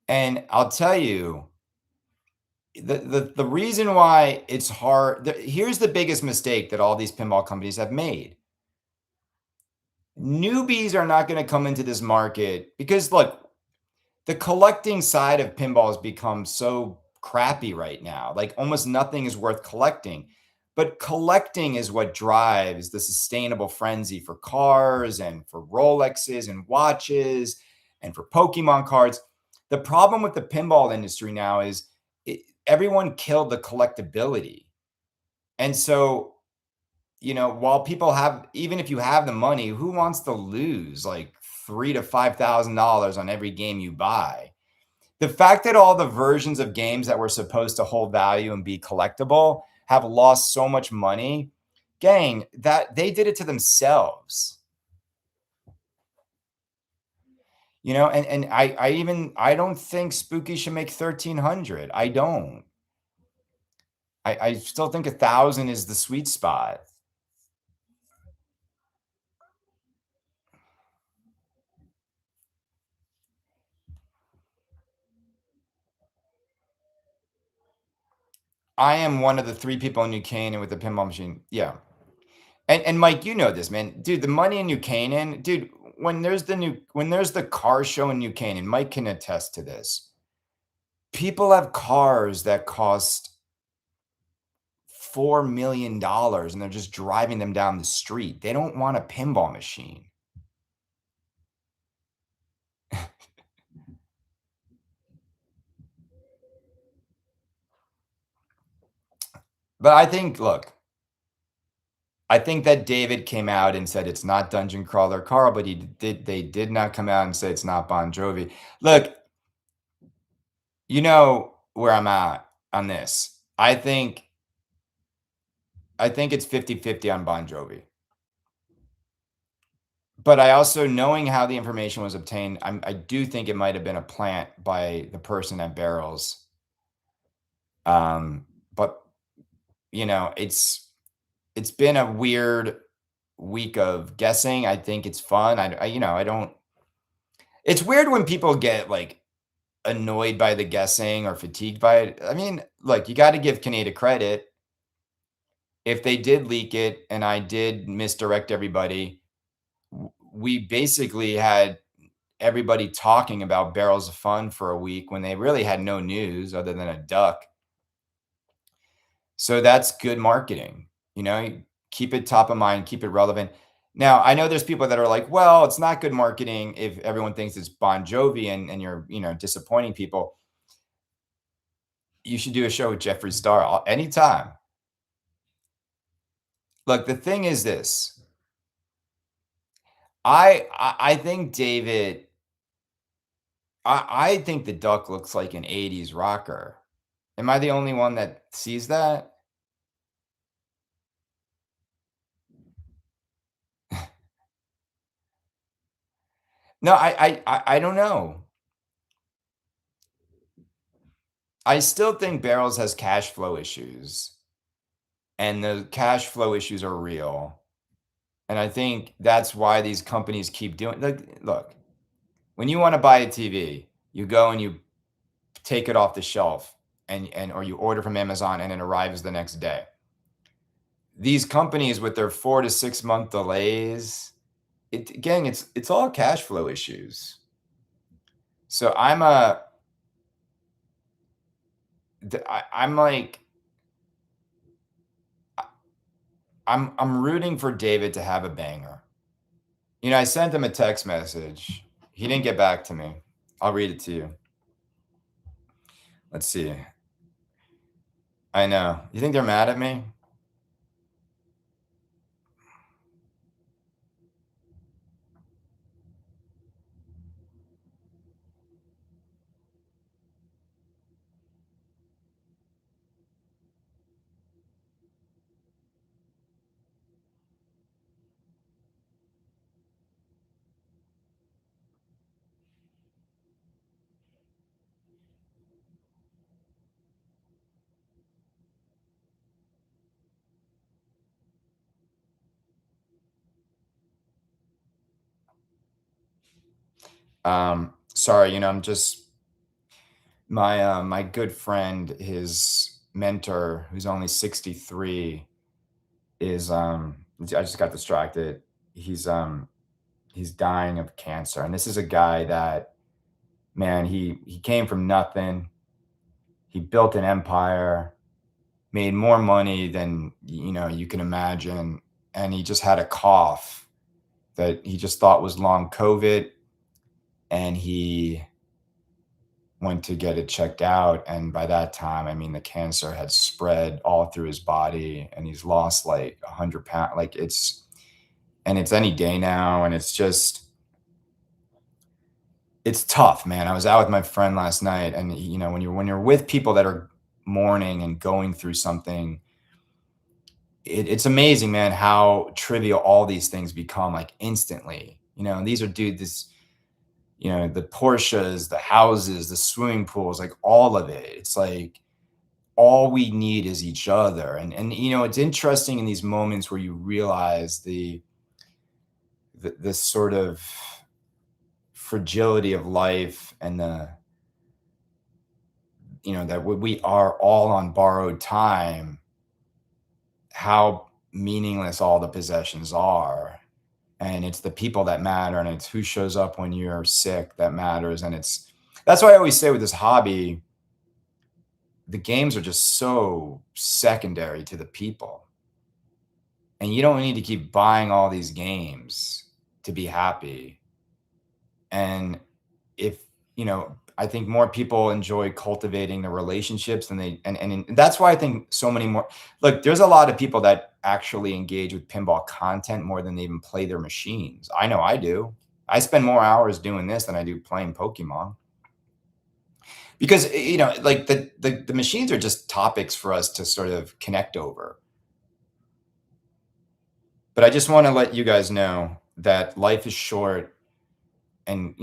And I'll tell you, the reason why it's hard, here's the biggest mistake that all these pinball companies have made. Newbies are not going to come into this market because, look, the collecting side of pinball has become so crappy right now. Like almost nothing is worth collecting. But collecting is what drives the sustainable frenzy for cars and for Rolexes and watches and for Pokemon cards. The problem with the pinball industry now is everyone killed the collectability. And so, while people have, even if you have the money, who wants to lose like $3,000 to $5,000 on every game you buy? The fact that all the versions of games that were supposed to hold value and be collectible have lost so much money, gang, that they did it to themselves. And I don't think Spooky should make 1,300. I don't. I still think 1,000 is the sweet spot. I am one of the 3 people in New Canaan with a pinball machine. Yeah. And Mike, you know this, man. Dude, the money in New Canaan, dude, when there's the car show in New Canaan, Mike can attest to this. People have cars that cost $4 million and they're just driving them down the street. They don't want a pinball machine. But I think, look, I think that David came out and said it's not Dungeon Crawler Carl, but they did not come out and say it's not Bon Jovi. Look, you know where I'm at on this. I think it's 50-50 on Bon Jovi. But I also, knowing how the information was obtained, I do think it might have been a plant by the person at Barrels. But it's been a weird week of guessing. I think it's fun. I don't. It's weird when people get like annoyed by the guessing or fatigued by it. I mean, look, you got to give Kaneda credit. If they did leak it and I did misdirect everybody, we basically had everybody talking about Barrels of Fun for a week when they really had no news other than a duck. So that's good marketing. Keep it top of mind, keep it relevant. Now, I know there's people that are like, well, it's not good marketing if everyone thinks it's Bon Jovi and you're, disappointing people. You should do a show with Jeffree Star anytime. Look, the thing is this. I think David, I think the duck looks like an 80s rocker. Am I the only one that sees that? No, I don't know. I still think Barrels has cash flow issues, and the cash flow issues are real. And I think that's why these companies keep doing. Look, when you want to buy a TV, you go and you take it off the shelf, and or you order from Amazon, and it arrives the next day. These companies with their 4 to 6 month delays, gang, it's all cash flow issues. So I'm like, I'm rooting for David to have a banger. I sent him a text message. He didn't get back to me. I'll read it to you. Let's see. I know. You think they're mad at me? Sorry, I'm just my good friend, his mentor, who's only 63, is I just got distracted. He's he's dying of cancer. And this is a guy that, man, he came from nothing. He built an empire, made more money than you can imagine, and he just had a cough that he just thought was long COVID, and he went to get it checked out, and by that time, I mean, the cancer had spread all through his body, and he's lost like 100 pounds. Like it's any day now, and it's tough, man. I was out with my friend last night, and when you're with people that are mourning and going through something, it's amazing, man, how trivial all these things become like instantly. And these are the Porsches, the houses, the swimming pools, like all of it. It's like all we need is each other. And it's interesting in these moments where you realize the sort of fragility of life, and that we are all on borrowed time, how meaningless all the possessions are. And it's the people that matter, and it's who shows up when you're sick that matters. And that's why I always say with this hobby, the games are just so secondary to the people. And you don't need to keep buying all these games to be happy. And if, I think more people enjoy cultivating the relationships than and that's why I think so many more. Look, there's a lot of people that actually engage with pinball content more than they even play their machines. I know I do. I spend more hours doing this than I do playing Pokemon, because like the machines are just topics for us to sort of connect over. But I just want to let you guys know that life is short, and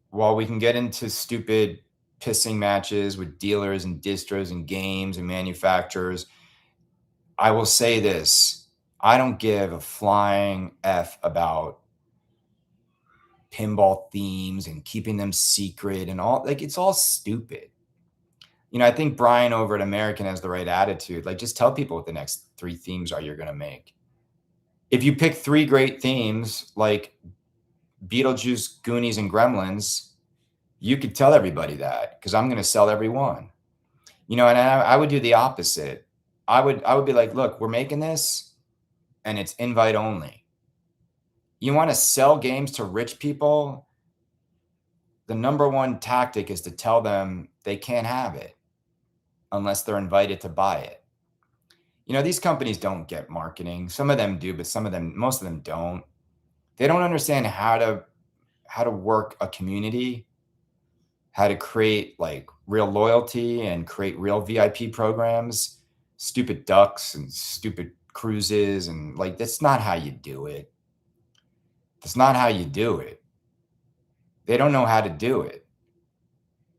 while we can get into stupid pissing matches with dealers and distros and games and manufacturers, I will say this: I don't give a flying F about pinball themes and keeping them secret and all. Like, it's all stupid. I think Brian over at American has the right attitude. Like, just tell people what the next 3 themes are you're going to make. If you pick 3 great themes like Beetlejuice, Goonies, and Gremlins, you could tell everybody that, because I'm going to sell every one. And I would do the opposite. I would be like, look, we're making this, and it's invite only. You want to sell games to rich people? The number one tactic is to tell them they can't have it unless they're invited to buy it. These companies don't get marketing. Some of them do, but most of them don't. They don't understand how to work a community, how to create like real loyalty and create real VIP programs. Stupid ducks and stupid cruises, and like, that's not how you do it. That's not how you do it. They don't know how to do it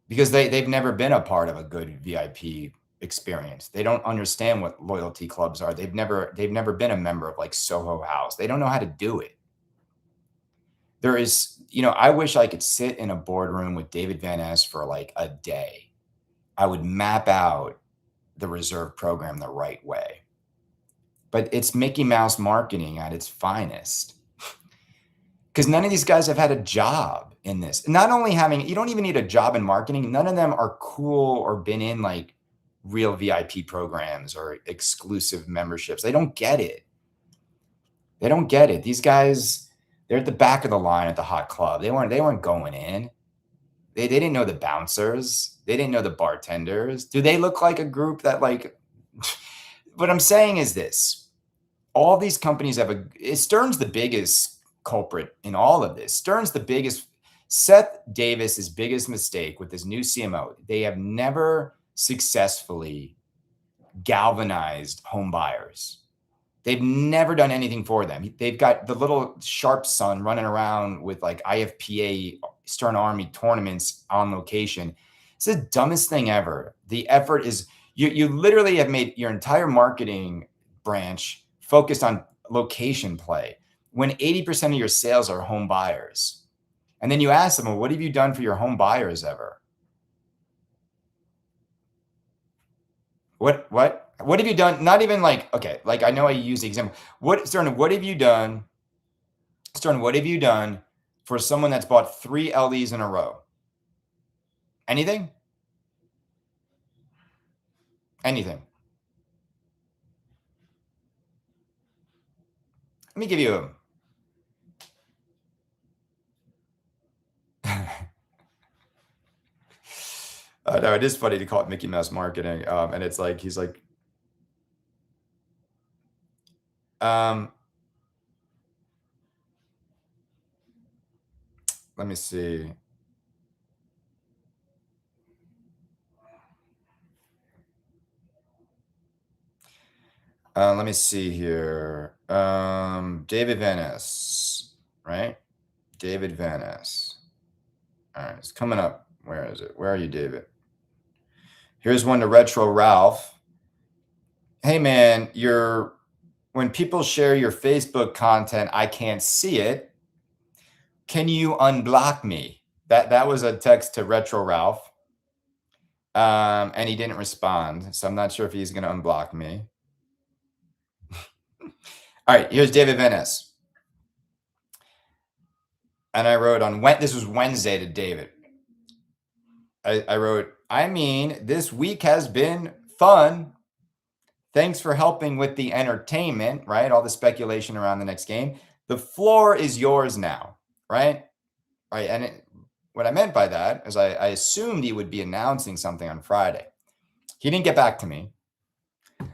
because they've never been a part of a good VIP experience. They don't understand what loyalty clubs are. They've never been a member of like Soho House. They don't know how to do it. There is, I wish I could sit in a boardroom with David Van Ness for like a day. I would map out the reserve program the right way. But it's Mickey Mouse marketing at its finest. Because none of these guys have had a job in this. Not only you don't even need a job in marketing. None of them are cool or been in like real VIP programs or exclusive memberships. They don't get it. They don't get it. These guys, they're at the back of the line at the hot club. They weren't going in. They didn't know the bouncers. They didn't know the bartenders. Do they look like a group that like what I'm saying is this. All these companies have Stern's the biggest culprit in all of this. Stern's the biggest. Seth Davis's biggest mistake with this new CMO, they have never successfully galvanized home buyers. They've never done anything for them. They've got the little sharp son running around with like IFPA Stern Army tournaments on location. It's the dumbest thing ever. The effort is you literally have made your entire marketing branch focused on location play when 80% of your sales are home buyers. And then you ask them, well, what have you done for your home buyers ever? What have you done? Not even like, okay, like I know I use the example. Stern, what have you done? Stern, what have you done for someone that's bought 3 LEs in a row? Anything? Anything? Let me give you no, it is funny to call it Mickey Mouse marketing. And it's like, he's like, let me see. Let me see here. David Van Ness, right? David Van Ness. All right, it's coming up. Where is it? Where are you, David? Here's one to Retro Ralph. Hey man, when people share your Facebook content, I can't see it. Can you unblock me? That was a text to Retro Ralph. And he didn't respond. So I'm not sure if he's going to unblock me. All right, here's David Van Ness. And I wrote this was Wednesday to David. I wrote, this week has been fun. Thanks for helping with the entertainment, right? All the speculation around the next game. The floor is yours now, right? Right. And what I meant by that is I assumed he would be announcing something on Friday. He didn't get back to me.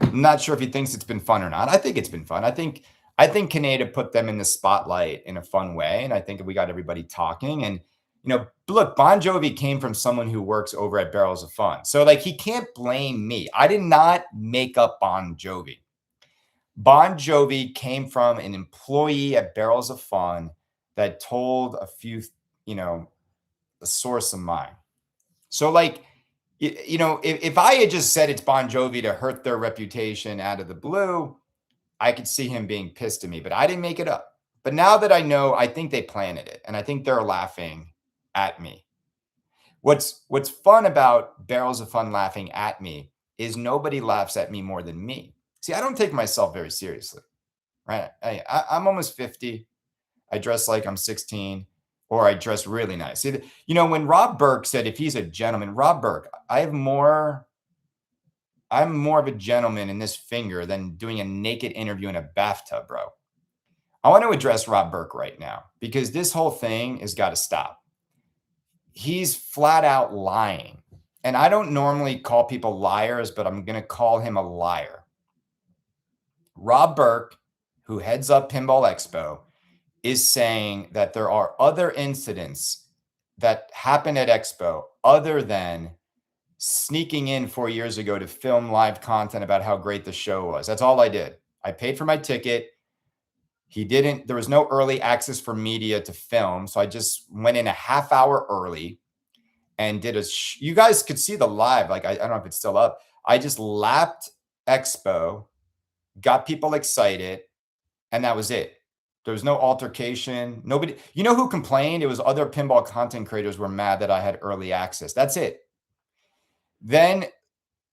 I'm not sure if he thinks it's been fun or not. I think it's been fun. I think Kaneda put them in the spotlight in a fun way. And I think we got everybody talking. And, look, Bon Jovi came from someone who works over at Barrels of Fun. So, like, he can't blame me. I did not make up Bon Jovi. Bon Jovi came from an employee at Barrels of Fun that told a few, a source of mine. So, like, if I had just said it's Bon Jovi to hurt their reputation out of the blue, I could see him being pissed at me, but I didn't make it up. But now that I know, I think they planted it, and I think they're laughing at me. What's fun about Barrels of Fun laughing at me is nobody laughs at me more than me. See, I don't take myself very seriously, right? I'm almost 50. I dress like I'm 16, or I dress really nice. See, when Rob Burke said if he's a gentleman, Rob Burke, I'm more of a gentleman in this finger than doing a naked interview in a bathtub, bro. I want to address Rob Burke right now because this whole thing has got to stop. He's flat out lying. And I don't normally call people liars, but I'm going to call him a liar. Rob Burke, who heads up Pinball Expo, is saying that there are other incidents that happened at Expo other than sneaking in 4 years ago to film live content about how great the show was. That's all I did. I paid for my ticket. There was no early access for media to film. So I just went in a half hour early and did you guys could see the live. Like, I don't know if it's still up. I just lapped Expo, got people excited, and that was it. There was no altercation. Nobody, who complained? It was other pinball content creators were mad that I had early access. That's it. Then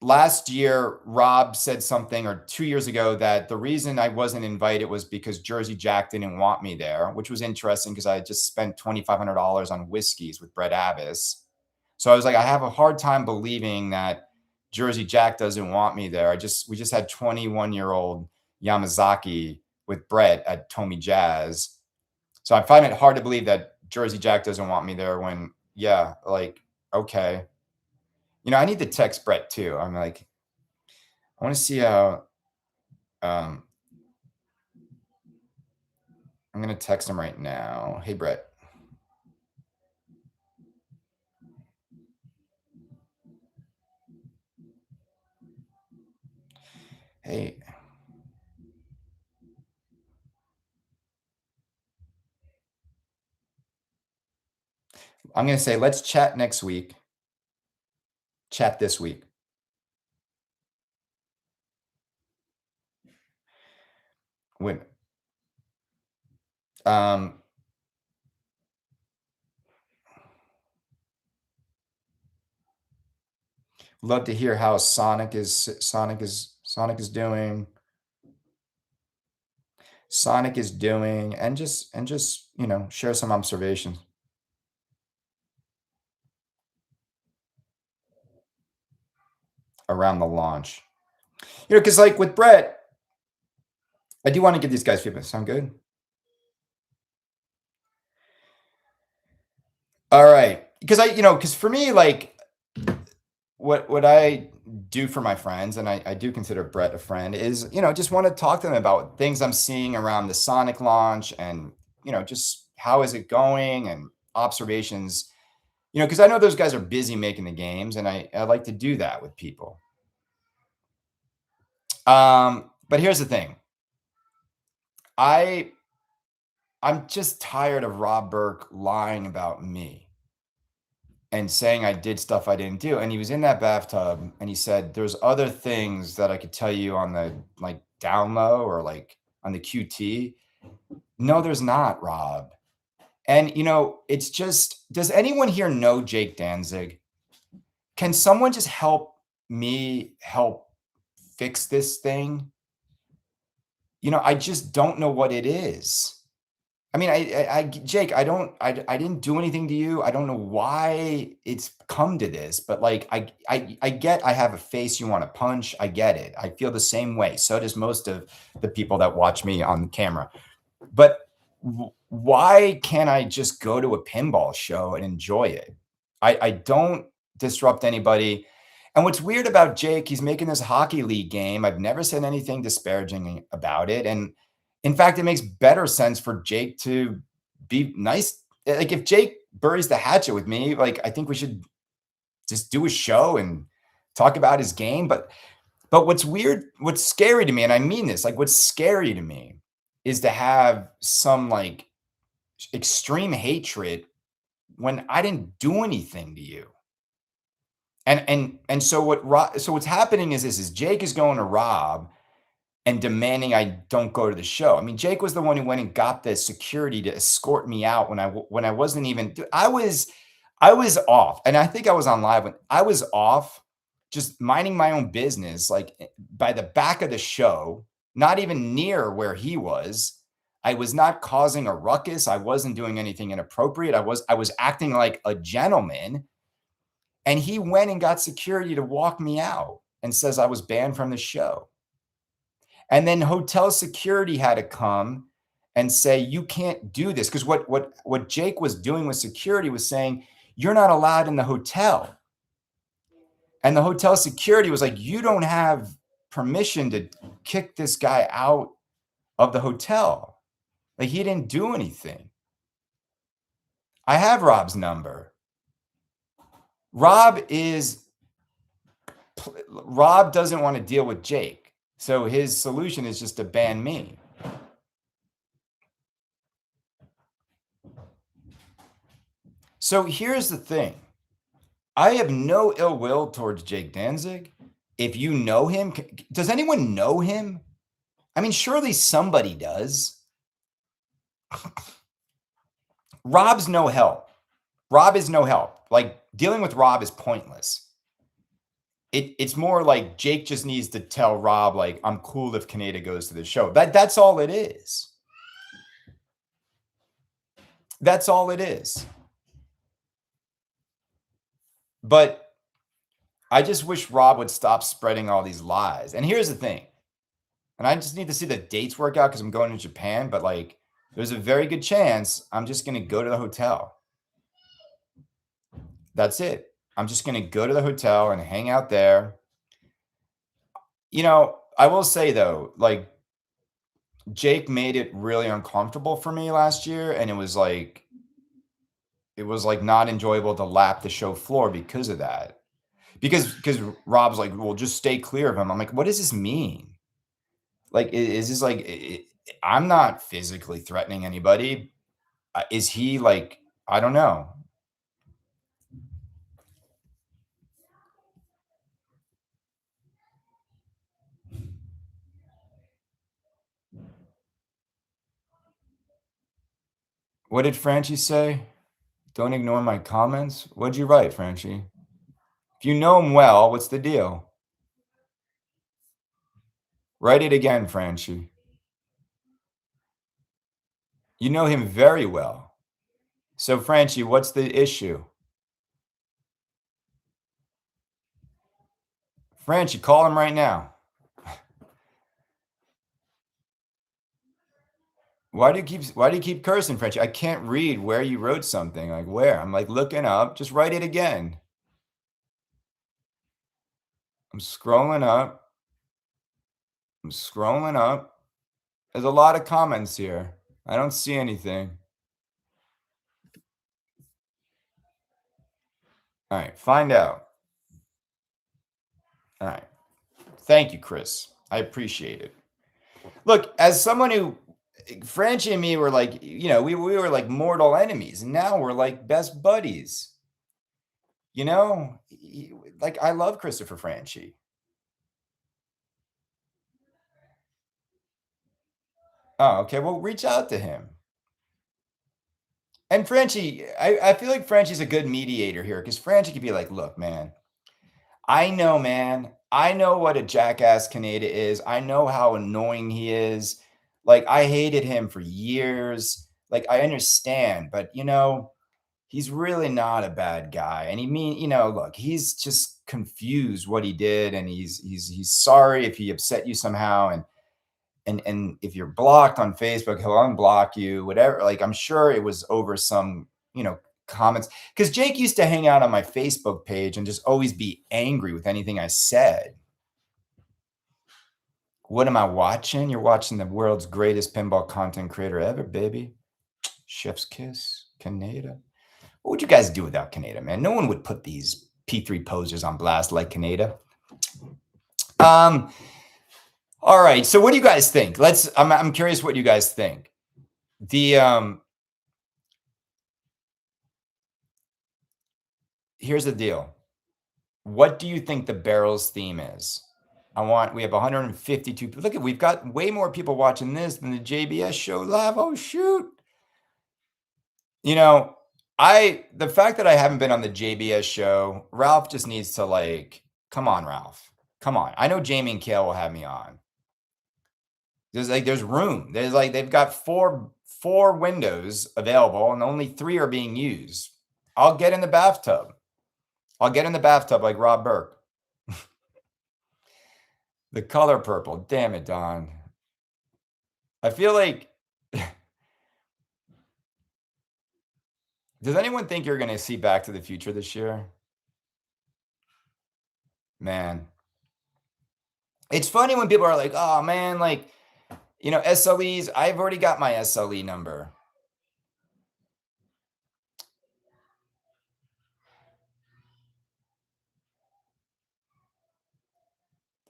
last year, Rob said something, or 2 years ago, that the reason I wasn't invited was because Jersey Jack didn't want me there, which was interesting because I had just spent $2,500 on whiskeys with Brett Abbas. So I was like, I have a hard time believing that Jersey Jack doesn't want me there. We just had 21-year-old Yamazaki with Brett at Tomy Jazz. So I find it hard to believe that Jersey Jack doesn't want me there when, yeah, like, okay. I need to text Brett too. I'm like, I want to see how, um, I'm going to text him right now. Hey, Brett. Hey. I'm going to say, let's chat next week. Chat this week. When, um, love to hear how Sonic is doing. Sonic is doing, and just share some observations around the launch. Because like with Brett, I do want to give these guys feedback. Sound good? All right. Because for me, like what I do for my friends, and I do consider Brett a friend, is, just want to talk to them about things I'm seeing around the Sonic launch and, just how is it going and observations, because I know those guys are busy making the games, and I like to do that with people. But here's the thing. I'm just tired of Rob Burke lying about me and saying I did stuff I didn't do. And he was in that bathtub and he said, there's other things that I could tell you on the like down low or like on the QT. No, there's not, Rob. And it's just, does anyone here know Jake Danzig? Can someone just help me help fix this thing? I just don't know what it is. I mean, Jake, I didn't do anything to you. I don't know why it's come to this, but like, I get, I have a face you want to punch. I get it. I feel the same way. So does most of the people that watch me on camera. But why can't I just go to a pinball show and enjoy it? I don't disrupt anybody. And what's weird about Jake, he's making this hockey league game. I've never said anything disparaging about it. And in fact, it makes better sense for Jake to be nice. Like if Jake buries the hatchet with me, like I think we should just do a show and talk about his game. But what's weird, what's scary to me, and I mean this, like what's scary to me is to have some like extreme hatred when I didn't do anything to you. And so what's happening is this is Jake is going to Rob and demanding I don't go to the show. I mean, Jake was the one who went and got the security to escort me out when I wasn't even. I was off, and I think I was on live when I was off, just minding my own business, like by the back of the show, not even near where he was. I was not causing a ruckus. I wasn't doing anything inappropriate. I was acting like a gentleman, and he went and got security to walk me out and says I was banned from the show. And then hotel security had to come and say, you can't do this. Because what Jake was doing with security was saying, you're not allowed in the hotel. And the hotel security was like, you don't have permission to kick this guy out of the hotel. Like he didn't do anything. I have Rob's number. Rob doesn't want to deal with Jake. So his solution is just to ban me. So here's the thing. I have no ill will towards Jake Danzig. If you know him, does anyone know him? I mean, surely somebody does. Rob's no help. Rob is no help. Like dealing with Rob is pointless. It's more like Jake just needs to tell Rob, like, I'm cool if Kaneda goes to the show. That's all it is. That's all it is. But I just wish Rob would stop spreading all these lies. And here's the thing, and I just need to see the dates work out because I'm going to Japan, but like, there's a very good chance I'm just going to go to the hotel. That's it. I'm just going to go to the hotel and hang out there. You know, I will say though, like, Jake made it really uncomfortable for me last year, and it was like not enjoyable to lap the show floor because of that. Because Rob's like, well, just stay clear of him. I'm like, what does this mean? Like, is this like, I'm not physically threatening anybody. Is he like, I don't know. What did Franchi say? Don't ignore my comments. What'd you write, Franchi? If you know him well, what's the deal? Write it again, Franchi. You know him very well. So, Franchi, what's the issue? Franchi, call him right now. Why do you keep cursing, Franchi? I can't read where you wrote something. Like where? I'm like looking up. Just write it again. I'm scrolling up. I'm scrolling up. There's a lot of comments here. I don't see anything. All right, find out. All right. Thank you, Chris. I appreciate it. Look, as someone who Franchi and me were like, you know, we were like mortal enemies, and now we're like best buddies. You know, like I love Christopher Franchi. Oh, okay. Well, reach out to him. And Franchi, I feel like Franchi's a good mediator here because Franchi could be like, look, man, I know, man. I know what a jackass Kaneda is. I know how annoying he is. Like, I hated him for years. Like, I understand, but you know, he's really not a bad guy. And you know, look, he's just confused what he did, and he's sorry if he upset you somehow. And if you're blocked on Facebook, he'll unblock you, whatever. Like, I'm sure it was over some, you know, comments. Because Jake used to hang out on my Facebook page and just always be angry with anything I said. What am I watching? You're watching the world's greatest pinball content creator ever, baby. Chef's kiss, Kaneda. What would you guys do without Kaneda, man? No one would put these P3 posers on blast like Kaneda. All right. So what do you guys think? I'm curious what you guys think. Here's the deal. What do you think the barrels theme is? We have 152 people. Look, we've got way more people watching this than the JBS show live. Oh shoot. You know, the fact that I haven't been on the JBS show, Ralph just needs to like, come on, Ralph. Come on. I know Jamie and Kale will have me on. There's room. They've got four windows available and only 3 are being used. I'll get in the bathtub. I'll get in the bathtub like Rob Burke. The color purple. Damn it, Don. I feel like does anyone think you're going to see Back to the Future this year? Man. It's funny when people are like, "Oh man, like, you know, SLEs, I've already got my SLE number."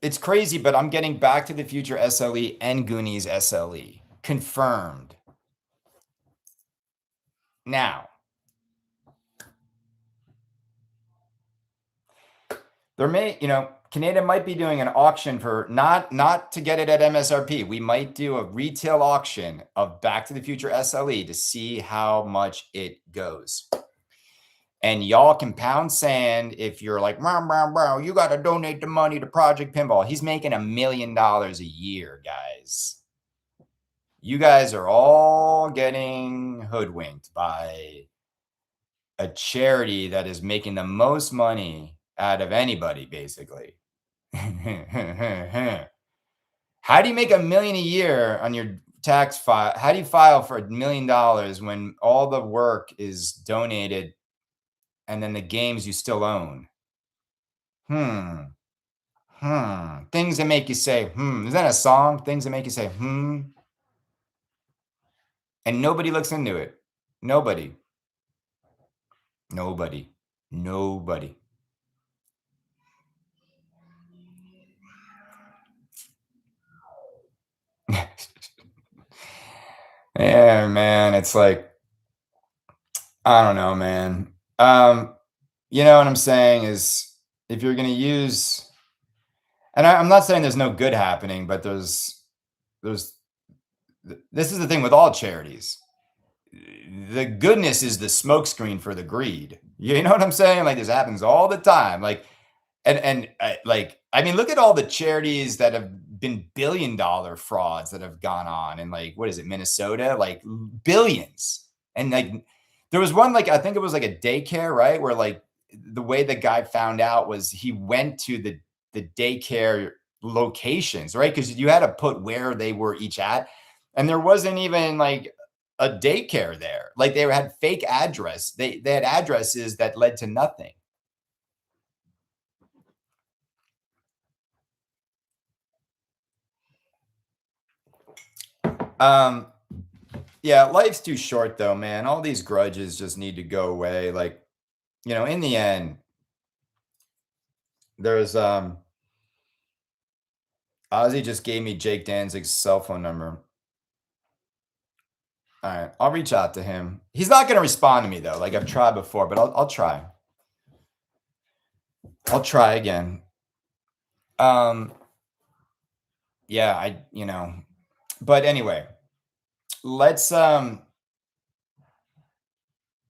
It's crazy, but I'm getting Back to the Future SLE and Goonies SLE confirmed. Now, there may, you know, Kaneda might be doing an auction for not to get it at MSRP. We might do a retail auction of Back to the Future SLE to see how much it goes. And y'all can pound sand if you're like, you got to donate the money to Project Pinball. He's making $1 million a year, guys. You guys are all getting hoodwinked by a charity that is making the most money out of anybody, basically. How do you make $1 million a year on your tax file? How do you file for $1 million when all the work is donated and then the games you still own? Hmm. Things that make you say, Is that a song? Things that make you say, And nobody looks into it. Nobody. Nobody. Nobody. Yeah, man. It's like, I don't know, man. You know what I'm saying is if you're gonna use, and I'm not saying there's no good happening, but there's this is the thing with all charities. The goodness is the smokescreen for the greed. You know what I'm saying? Like this happens all the time. Like like I mean, look at all the charities that have been $1 billion frauds that have gone on, and like what is it, Minnesota? Like billions. And like there was one, like I think it was like a daycare, right? Where like the way the guy found out was he went to the daycare locations, right? Because you had to put where they were each at, and there wasn't even like a daycare there. Like they had fake address. They had addresses that led to nothing. Um, yeah, life's too short though, man. All these grudges just need to go away. Like, in the end, there's Ozzy just gave me Jake Danzig's cell phone number. All right, I'll reach out to him. He's not gonna respond to me though. Like I've tried before, but I'll try. I'll try again. Um, yeah, but anyway, let's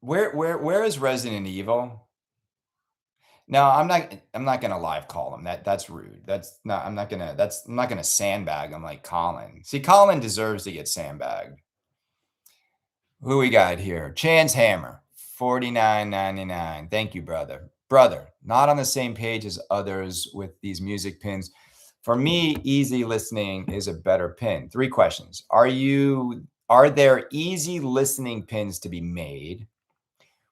where is Resident Evil? No, I'm not gonna live call him. That's rude. I'm not gonna sandbag him like Colin. See, Colin deserves to get sandbagged. Who we got here? Chan's Hammer, 49.99. Thank you, brother. Brother, not on the same page as others with these music pins. For me, easy listening is a better pin. 3 questions. Are there easy listening pins to be made?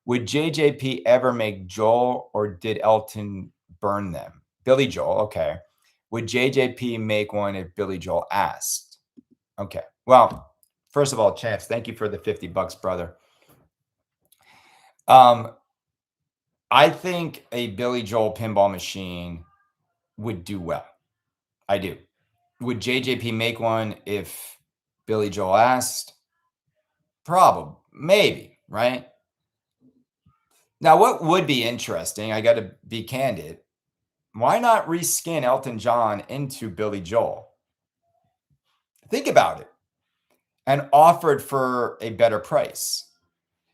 Would JJP ever make Joel, or did Elton burn them? Billy Joel, okay. Would JJP make one if Billy Joel asked? Okay. Well, first of all, Chance, thank you for the $50, brother. I think a Billy Joel pinball machine would do well. I do. Would JJP make one if Billy Joel asked? Probably, maybe, right? Now, what would be interesting, I got to be candid. Why not reskin Elton John into Billy Joel? Think about it. And offered for a better price.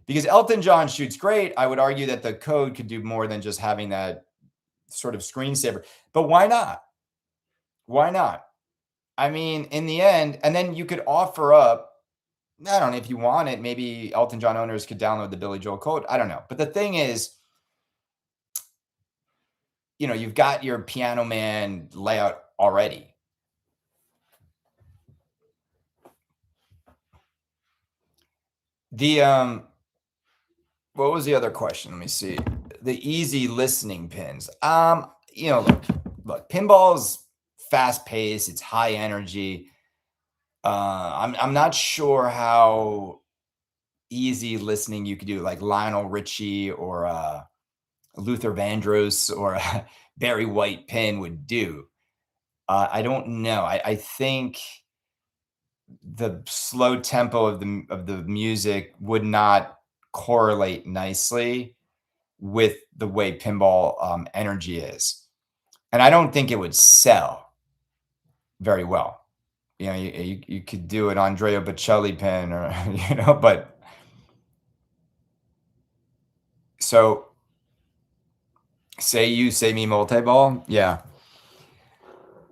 Because Elton John shoots great, I would argue that the code could do more than just having that sort of screensaver. But why not? Why not? I mean, in the end, and then you could offer up, I don't know if you want it, maybe Elton John owners could download the Billy Joel code. I don't know. But the thing is, you've got your Piano Man layout already. The what was the other question? Let me see. The easy listening pins. Look, pinball's fast paced, it's high energy. I'm not sure how easy listening you could do, like Lionel Richie or Luther Vandross or Barry White pin would do. I don't know. I think the slow tempo of the music would not correlate nicely with the way pinball energy is, and I don't think it would sell very well. You could do an Andrea Bocelli pin, or but so say you say me multi-ball, yeah.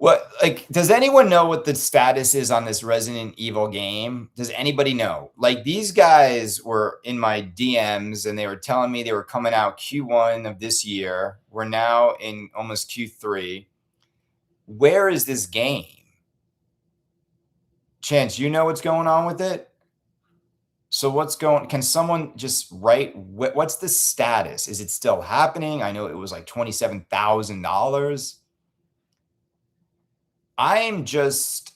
What, like, does anyone know what the status is on this Resident Evil game? Does anybody know? Like, these guys were in my DMs and they were telling me they were coming out Q1 of this year. We're now in almost Q3. Where is this game? Chance, you know what's going on with it? So can someone just write, what's the status? Is it still happening? I know it was like $27,000. I'm just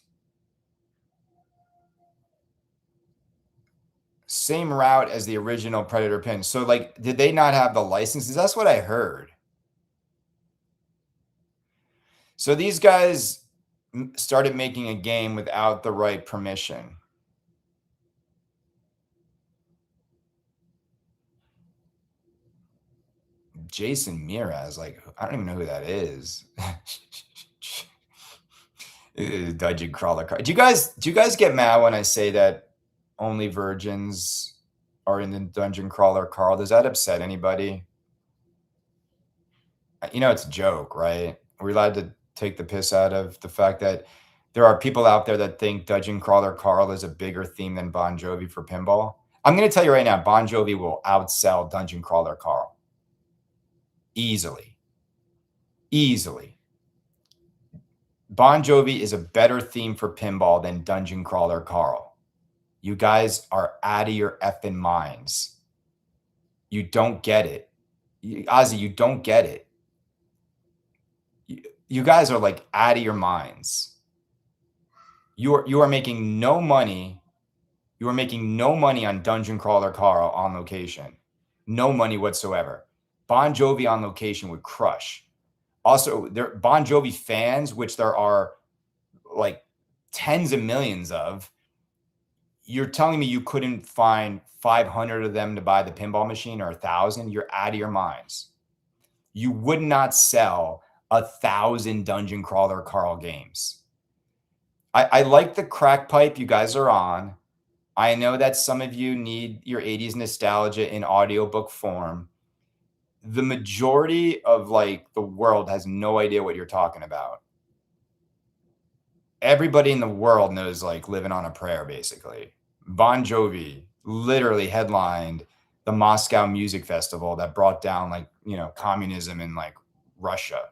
same route as the original Predator pin. So, like, did they not have the licenses? That's what I heard. So these guys started making a game without the right permission. Jason Mraz, like, I don't even know who that is. Dungeon crawler card. Do you guys get mad when I say that only virgins are in the dungeon crawler, Carl? Does that upset anybody? You know, it's a joke, right? We're allowed to take the piss out of the fact that there are people out there that think Dungeon Crawler Carl is a bigger theme than Bon Jovi for pinball. I'm going to tell you right now, Bon Jovi will outsell Dungeon Crawler Carl. Easily. Bon Jovi is a better theme for pinball than Dungeon Crawler Carl. You guys are out of your effing minds. You don't get it. Ozzy, you don't get it. You guys are like out of your minds. You are making no money. You are making no money on Dungeon Crawler Carl on location. No money whatsoever. Bon Jovi on location would crush. Also, there Bon Jovi fans, which there are like tens of millions of. You're telling me you couldn't find 500 of them to buy the pinball machine, or 1,000? You're out of your minds. You would not sell 1,000 Dungeon Crawler Carl games. I like the crack pipe you guys are on. I know that some of you need your 80s nostalgia in audiobook form. The majority of like the world has no idea what you're talking about. Everybody in the world knows like Living on a Prayer, basically. Bon Jovi literally headlined the Moscow Music Festival that brought down like, you know, communism in like Russia.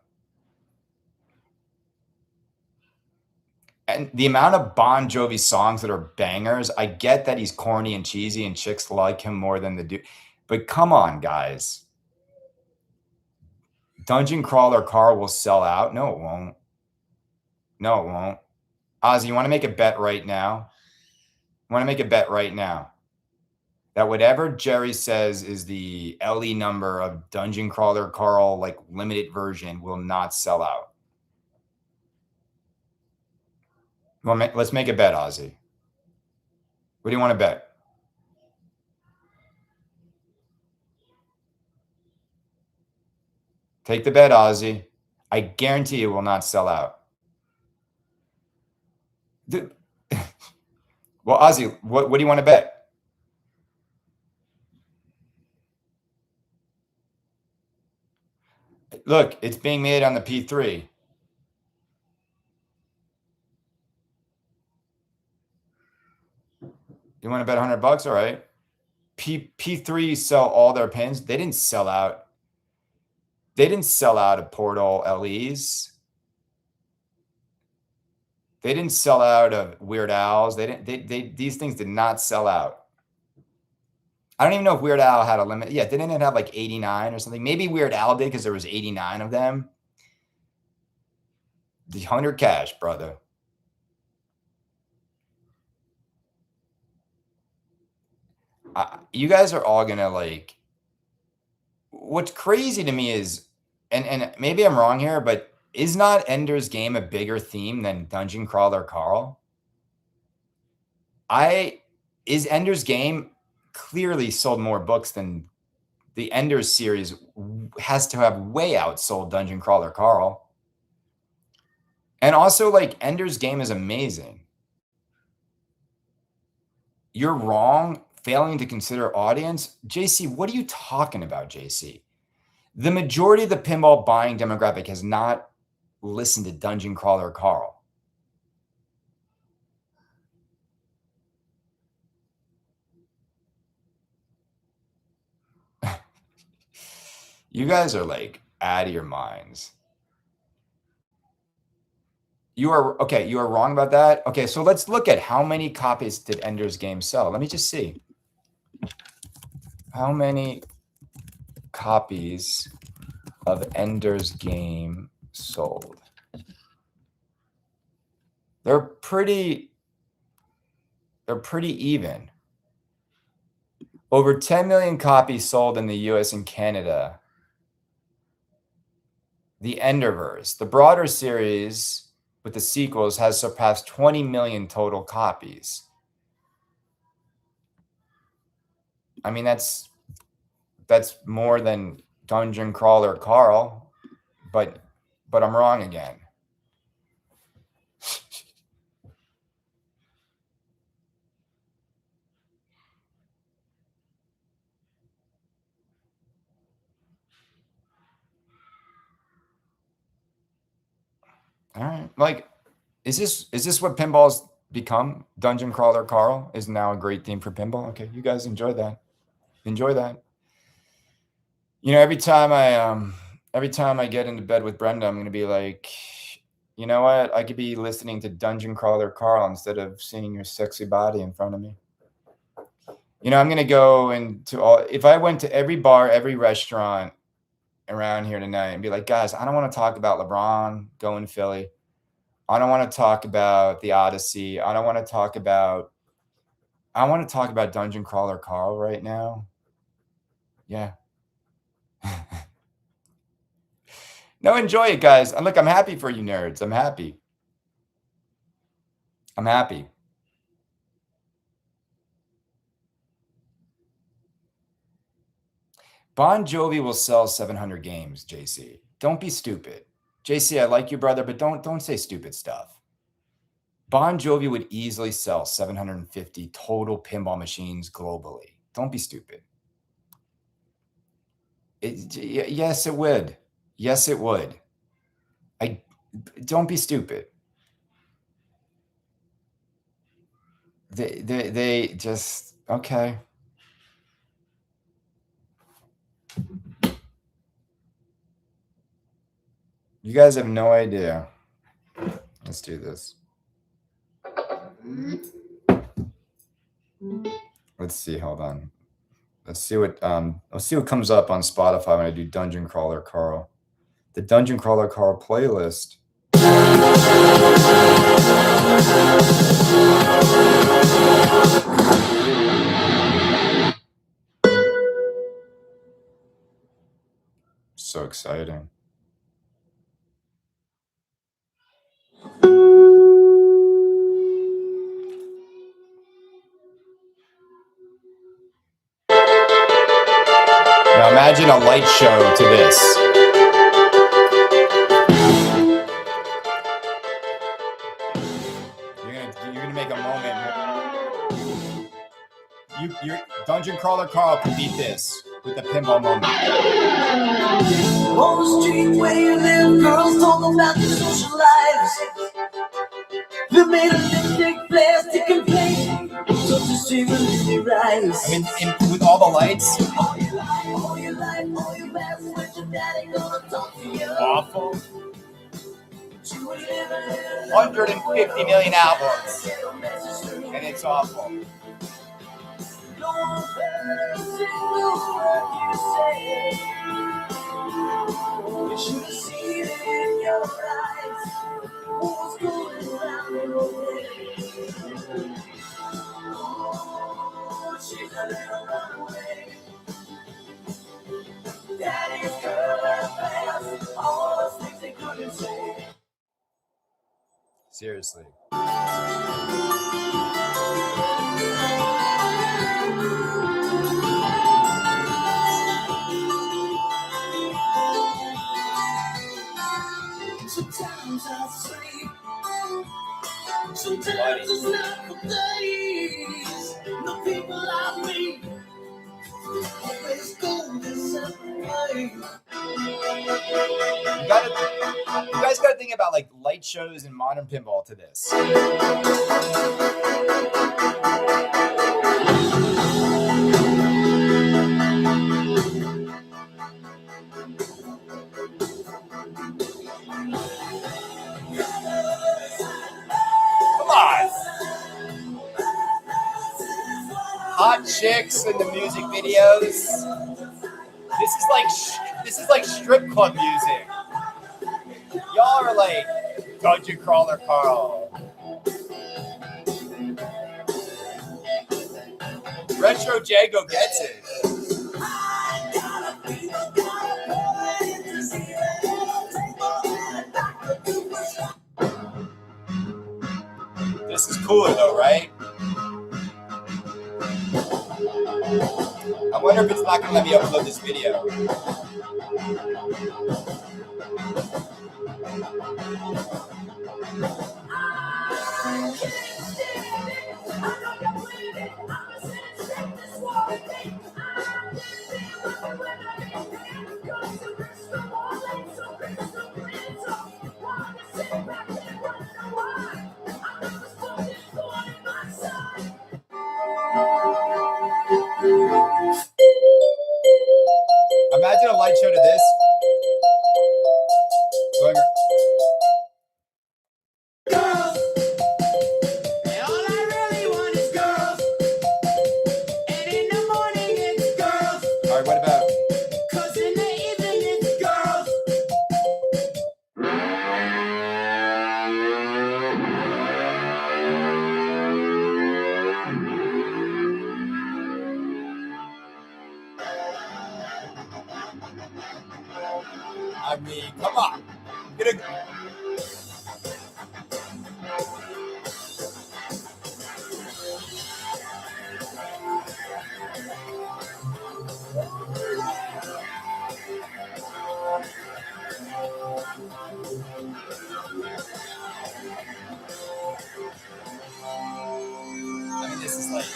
And the amount of Bon Jovi songs that are bangers, I get that he's corny and cheesy and chicks like him more than the dude. But come on, guys. Dungeon Crawler Carl will sell out. No, it won't. No, it won't. Ozzy, you want to make a bet right now? That whatever Jerry says is the LE number of Dungeon Crawler Carl, like limited version, will not sell out. Well, let's make a bet, Ozzy. What do you want to bet? Take the bet, Ozzy. I guarantee it will not sell out. Well, Ozzy, what do you want to bet? Look, it's being made on the P3. You want to bet $100? All right. P3 sell all their pins. They didn't sell out. They didn't sell out of Portal LEs. They didn't sell out of Weird Al's. These things did not sell out. I don't even know if Weird Al had a limit. Yeah, didn't it have like 89 or something? Maybe Weird Al did because there was 89 of them. The 100 cash, brother. You guys are all gonna like. What's crazy to me is, and maybe I'm wrong here, but is not Ender's Game a bigger theme than Dungeon Crawler Carl? Is Ender's Game clearly sold more books than the Ender's series has to have way outsold Dungeon Crawler Carl. And also, like, Ender's Game is amazing. You're wrong, failing to consider audience. JC, what are you talking about, JC? The majority of the pinball buying demographic has not listen to Dungeon Crawler Carl. You guys are like out of your minds. You are okay. You are wrong about that. Okay, so let's look at how many copies did Ender's Game sell. Let me just see. How many copies of Ender's Game sold? They're pretty even. Over 10 million copies sold in the US and Canada. The Enderverse, the broader series with the sequels, has surpassed 20 million total copies. I mean, that's more than Dungeon Crawler Carl, but I'm wrong again. All right. Like, is this what pinball's become? Dungeon Crawler Carl is now a great theme for pinball. Okay, you guys enjoy that. Enjoy that. You know, every time I get into bed with Brenda, I'm gonna be like, you know what? I could be listening to Dungeon Crawler Carl instead of seeing your sexy body in front of me. You know, I'm gonna go into if I went to every bar, every restaurant around here tonight and be like, guys, I don't want to talk about LeBron going to Philly. I don't want to talk about the Odyssey. I want to talk about Dungeon Crawler Carl right now. Yeah. No, enjoy it, guys. And look, I'm happy for you nerds. I'm happy. Bon Jovi will sell 700 games, JC. Don't be stupid. JC, I like you, brother, but don't say stupid stuff. Bon Jovi would easily sell 750 total pinball machines globally. Don't be stupid. Yes, it would. Yes, it would. Don't be stupid. They just, okay. You guys have no idea. Let's do this. Let's see. Hold on. Let's see what comes up on Spotify when I do Dungeon Crawler Carl. The Dungeon Crawler Carl playlist. So exciting. Now imagine a light show to this. You're gonna make a moment. Your Dungeon Crawler Carl can beat this with a pinball moment. On the street where you live, girls talk about their social lives. They made a lipstick, plastic, and paint. So to see the rise. I mean, with all the lights. All your life, all your past, with your daddy gonna talk to you. Awful. 150 million albums. And it's awful. You should have seen it in your eyes. What was going around your way? Oh, she's a little runaway. Daddy's girl and fast. All those things they couldn't say. Seriously. Sometimes I sleep. Sometimes it's not for days. The people I meet You guys gotta think about like light shows and modern pinball to this. Come on. Hot chicks in the music videos. This is like strip club music. Y'all are like Dungeon Crawler Carl. Retro Django gets it. This is cooler though, right? I wonder if it's not going to let me upload this video. Imagine a light show to this. Girls, and all I really want is girls. And in the morning it's girls. All right, what about? 'Cause in the evening it's girls. I mean, come on. Get a... I mean, this is like...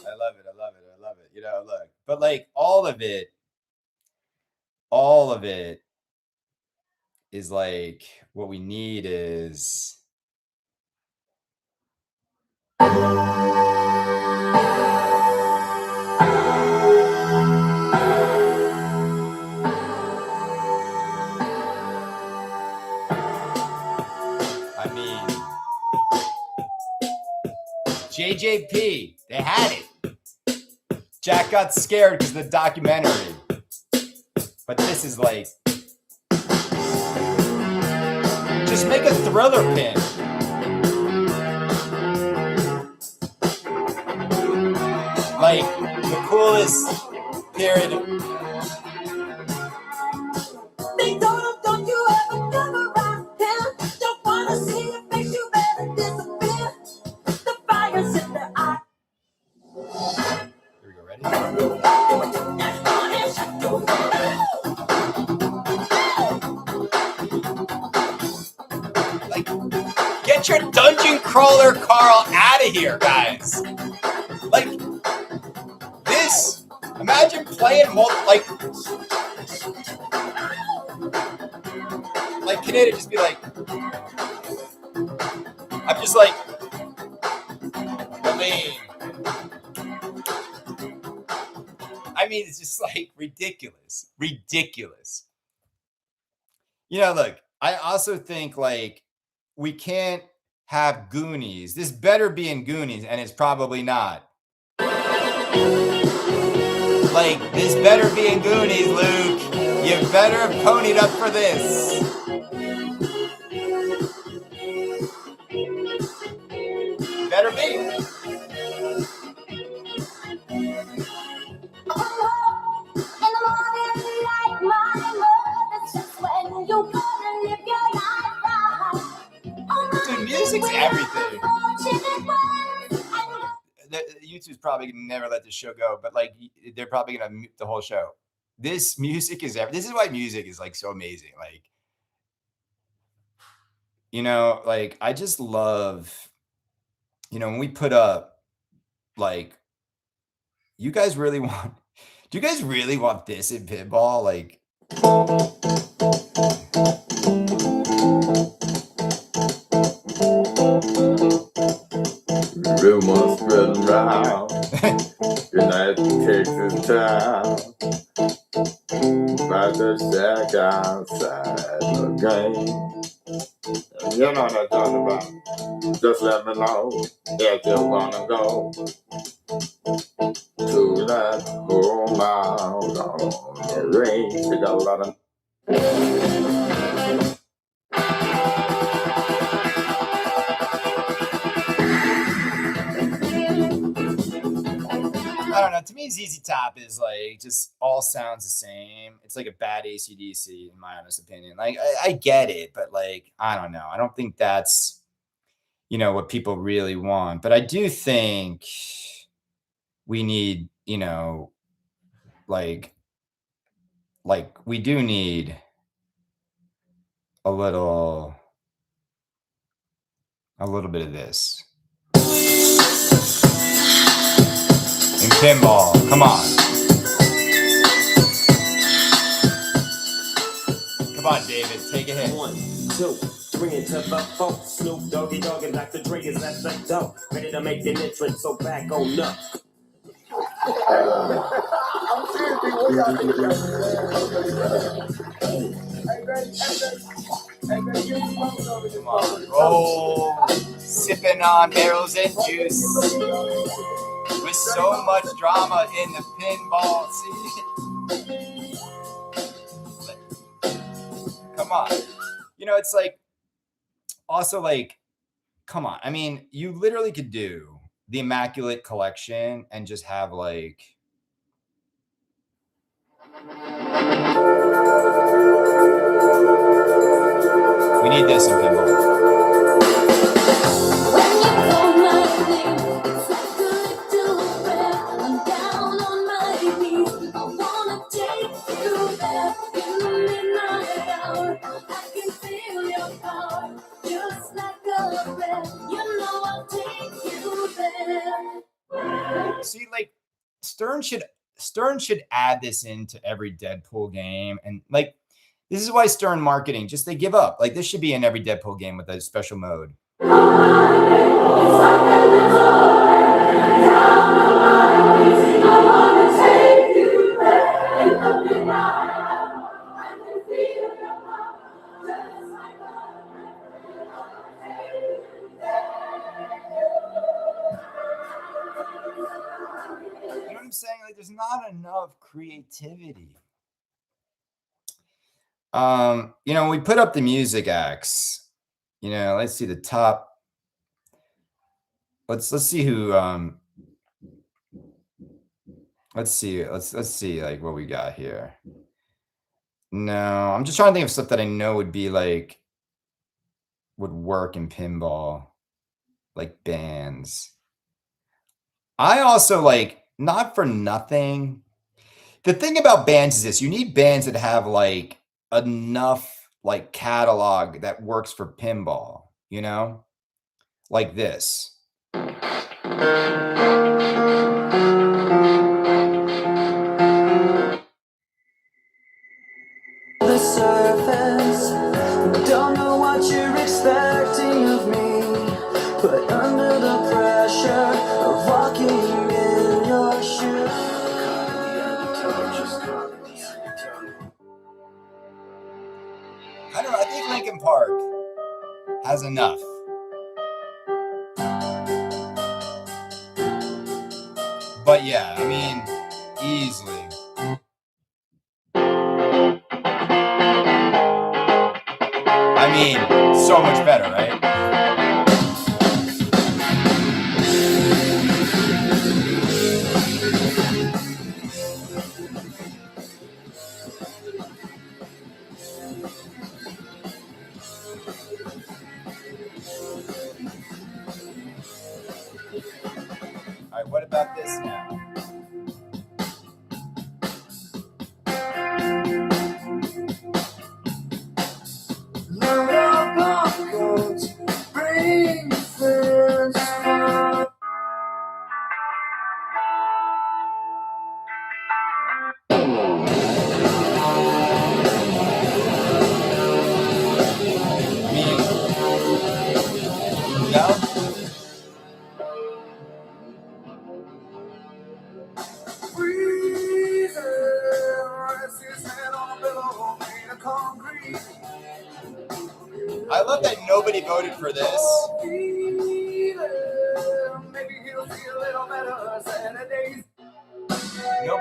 I love it. You know, look. But like all of it is like what we need is I mean JJP, they had it. Jack got scared because of the documentary. But this is like, just make a thriller pin. Like the coolest period. Don't you ever come around him? Don't wanna see your face, you better disappear. The fire's in the eye. Here we go, ready? Like, get your Dungeon Crawler Carl out of here, guys. Like, this, imagine playing like Kaneda just be like, I'm just like, I mean, it's just like ridiculous. You know, look, I also think like we can't have Goonies. This better be in Goonies, and it's probably not. Like, this better be in Goonies, Luke. You better have ponied up for this. Better be. Dude, music's everything. YouTube's probably gonna never let this show go, but like they're probably gonna mute the whole show. this music is this is why music is like so amazing. Like, you know, like I just love, you know, when we put up, like, you guys really want, do you guys really want this in pinball? Like, rumors spreading round. United Texas town. About to shack outside the game. You know what I'm talking about. Just let me know if you wanna go to that home out on the range. They got a lot of. I don't know. To me, ZZ Top is like just all sounds the same. It's like a bad AC/DC, in my honest opinion. Like, I get it, but like, I don't know. I don't think that's, you know, what people really want. But I do think we need, you know, like we do need a little bit of this in pinball. Come on. Come on, David. Take a hit. 1, 2, 3 into the 4. Snoop Doggy Dogg and Dr. Dre is at the door. Ready to make an entrance, so back on up. I'm seriously, what y'all think? Come on. Roll. Sipping on barrels and juice. With so much drama in the pinball scene. Come on. You know, it's like, also like, come on. I mean, you literally could do the Immaculate Collection and just have like, we need this in pinball. See, like, Stern should add this into every Deadpool game, and like, this is why Stern marketing just, they give up. Like, this should be in every Deadpool game with a special mode. You know what I'm saying? Like, there's not enough creativity. You know, we put up the music acts. You know, let's see the top. Let's see who. Let's see. Let's see like what we got here. No, I'm just trying to think of stuff that I know would be like, would work in pinball, like bands. I also like, not for nothing. The thing about bands is this: you need bands that have like enough like catalog that works for pinball, you know, like this. The surface, don't know what you're expecting of me, but under the pressure of walking in your shoes. I don't know. I think Linkin Park has enough. But yeah, I mean, easily. I mean, so much better, right? All right, what about this now?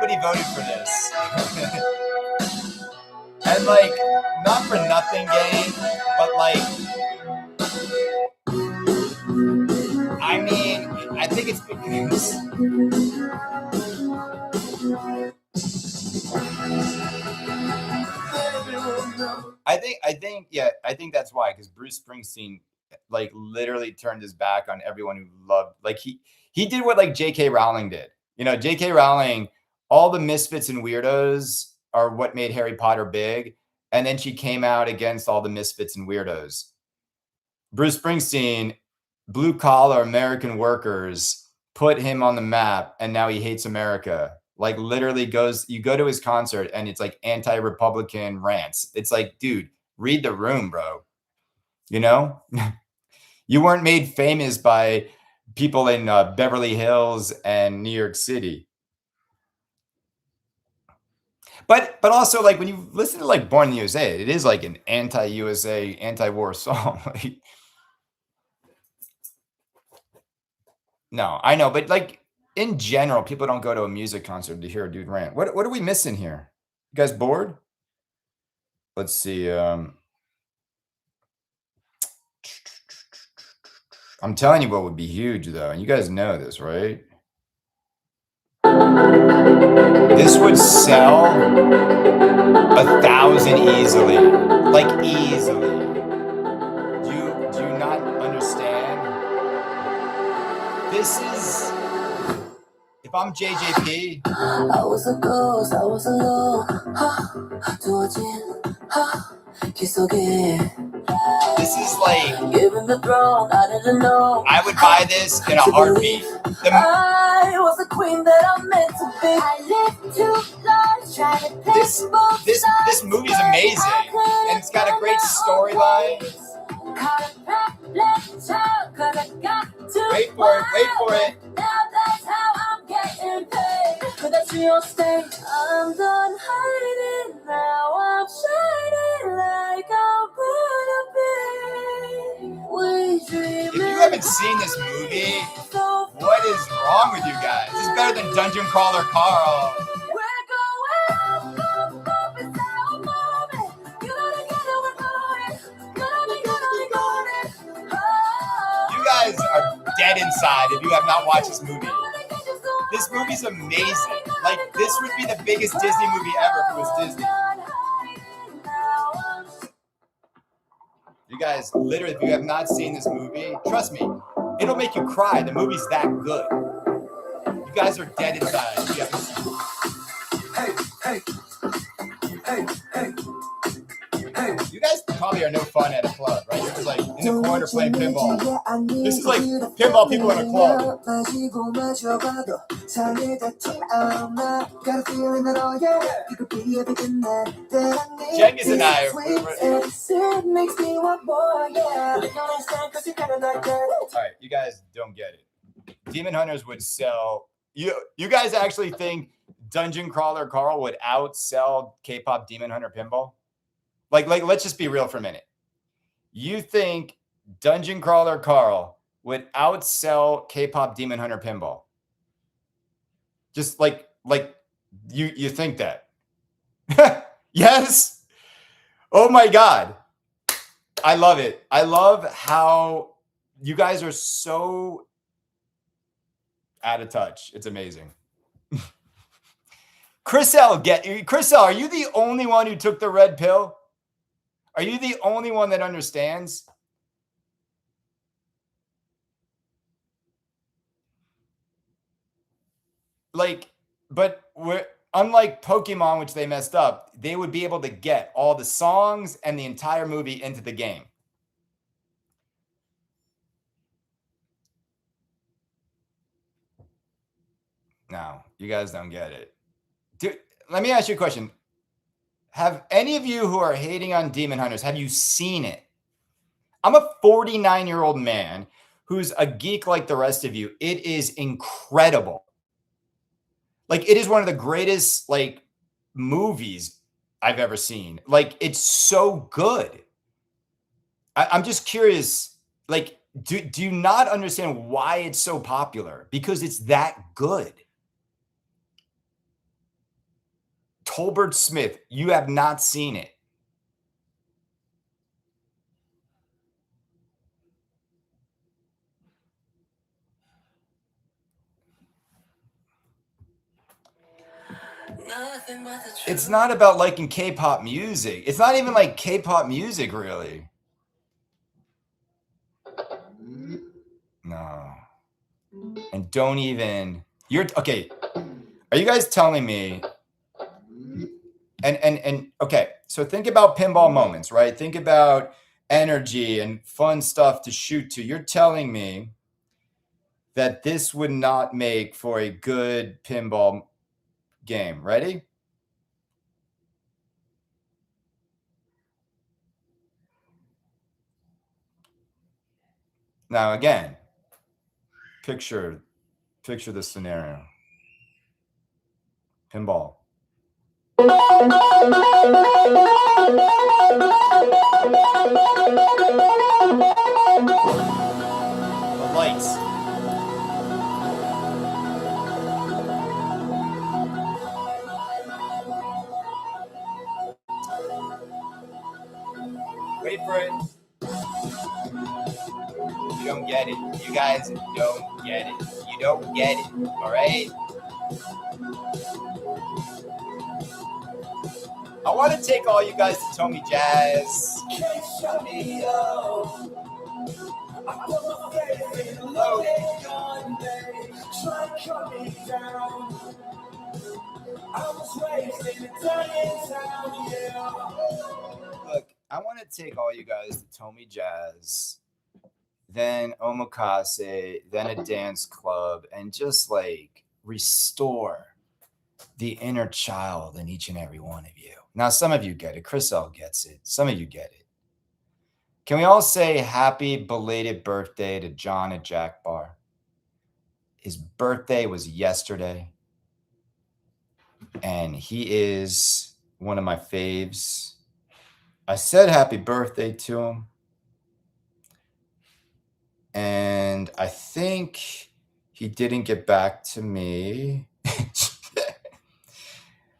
nobody voted for this. And like, not for nothing, gang, but like, I mean, I think it's because I think that's why, because Bruce Springsteen like literally turned his back on everyone who loved, like he did what like J.K. Rowling did. You know, J.K. Rowling, all the misfits and weirdos are what made Harry Potter big, and then she came out against all the misfits and weirdos. Bruce Springsteen, blue collar American workers, put him on the map, and now he hates America. Like literally you go to his concert and it's like anti-Republican rants. It's like, dude, read the room, bro. You know, you weren't made famous by people in Beverly Hills and New York City. But also, like, when you listen to like Born in the USA, it is like an anti-USA, anti-war song. No, I know, but like in general, people don't go to a music concert to hear a dude rant. What are we missing here? You guys bored? Let's see. I'm telling you what would be huge though, and you guys know this, right? This would sell 1,000 easily. Like easily. Do you not understand? This is, if I'm JJP, I was a ghost, I was alone. this is like, Given the throne, I didn't know. I would buy this in a heartbeat. I was a queen that I'm meant to be. I lived 2 lives trying to pick This movie's amazing, and it's got a great storyline. Wait for it. Now that's how I'm getting paid. But that's real state. I'm done hiding now. I'm shining like I'm gonna be. We dream. If you haven't seen this movie, what is wrong with you guys? This is better than Dungeon Crawler Carl. You guys are dead inside if you have not watched this movie. This movie's amazing. Like, this would be the biggest Disney movie ever if it was Disney. You guys, literally, if you have not seen this movie, trust me, it'll make you cry. The movie's that good. You guys are dead inside if you haven't seen it. You guys probably are no fun at a club, right? You're just like in the corner playing pinball. This is like pinball people in a club. Jenkins and I Alright, you guys don't get it. Demon Hunters would sell. You guys actually think Dungeon Crawler Carl would outsell K-pop Demon Hunter Pinball? Like, let's just be real for a minute. You think Dungeon Crawler Carl would outsell K-pop Demon Hunter Pinball? Just like you think that? Yes. Oh my God. I love it. I love how you guys are so out of touch. It's amazing. Chriselle, are you the only one who took the red pill? Are you the only one that understands? Like, but we're unlike Pokemon, which they messed up, they would be able to get all the songs and the entire movie into the game. No, you guys don't get it. Dude, let me ask you a question. Have any of you who are hating on Demon Hunters, have you seen it? I'm a 49-year-old man who's a geek like the rest of you. It is incredible. Like, it is one of the greatest, like, movies I've ever seen. Like, it's so good. I'm just curious, like, do you not understand why it's so popular? Because it's that good. Tolbert Smith, you have not seen it. It's not about liking K-pop music. It's not even like K-pop music, really. No. And don't even, you're, okay. Are you guys telling me, and okay, so think about pinball moments, right? Think about energy and fun stuff to shoot to. You're telling me that this would not make for a good pinball game. Ready? Now again, picture the scenario. Pinball. The lights. Wait for it. You don't get it. You guys don't get it. You don't get it. All right? I want to take all you guys to Tommy Jazz. Can't shut me up. I put my faith in loaded gun, babe. Try to cut me down. I was raised in a dying town, yeah. Look, I want to take all you guys to Tommy Jazz, then Omakase, then a dance club, and just like restore the inner child in each and every one of you. Now, some of you get it. Chris L gets it. Some of you get it. Can we all say happy belated birthday to John at Jack Bar? His birthday was yesterday, and he is one of my faves. I said happy birthday to him, and I think he didn't get back to me.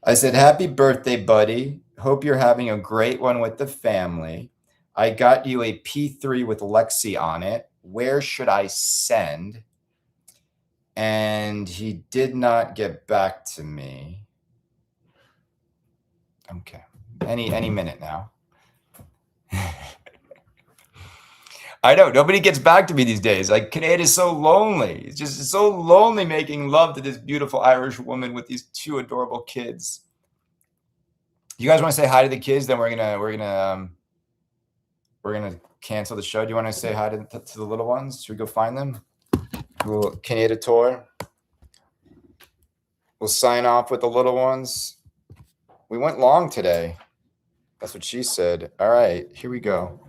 I said, happy birthday, buddy. Hope you're having a great one with the family. I got you a P3 with Lexi on it. Where should I send? And he did not get back to me. Okay. Any minute now. I know. Nobody gets back to me these days. Like, Kaneda is so lonely. It's so lonely making love to this beautiful Irish woman with these two adorable kids. You guys want to say hi to the kids? Then we're gonna cancel the show. Do you want to say hi to the little ones? Should we go find them? Little Kaneda tour. We'll sign off with the little ones. We went long today. That's what she said. All right, here we go.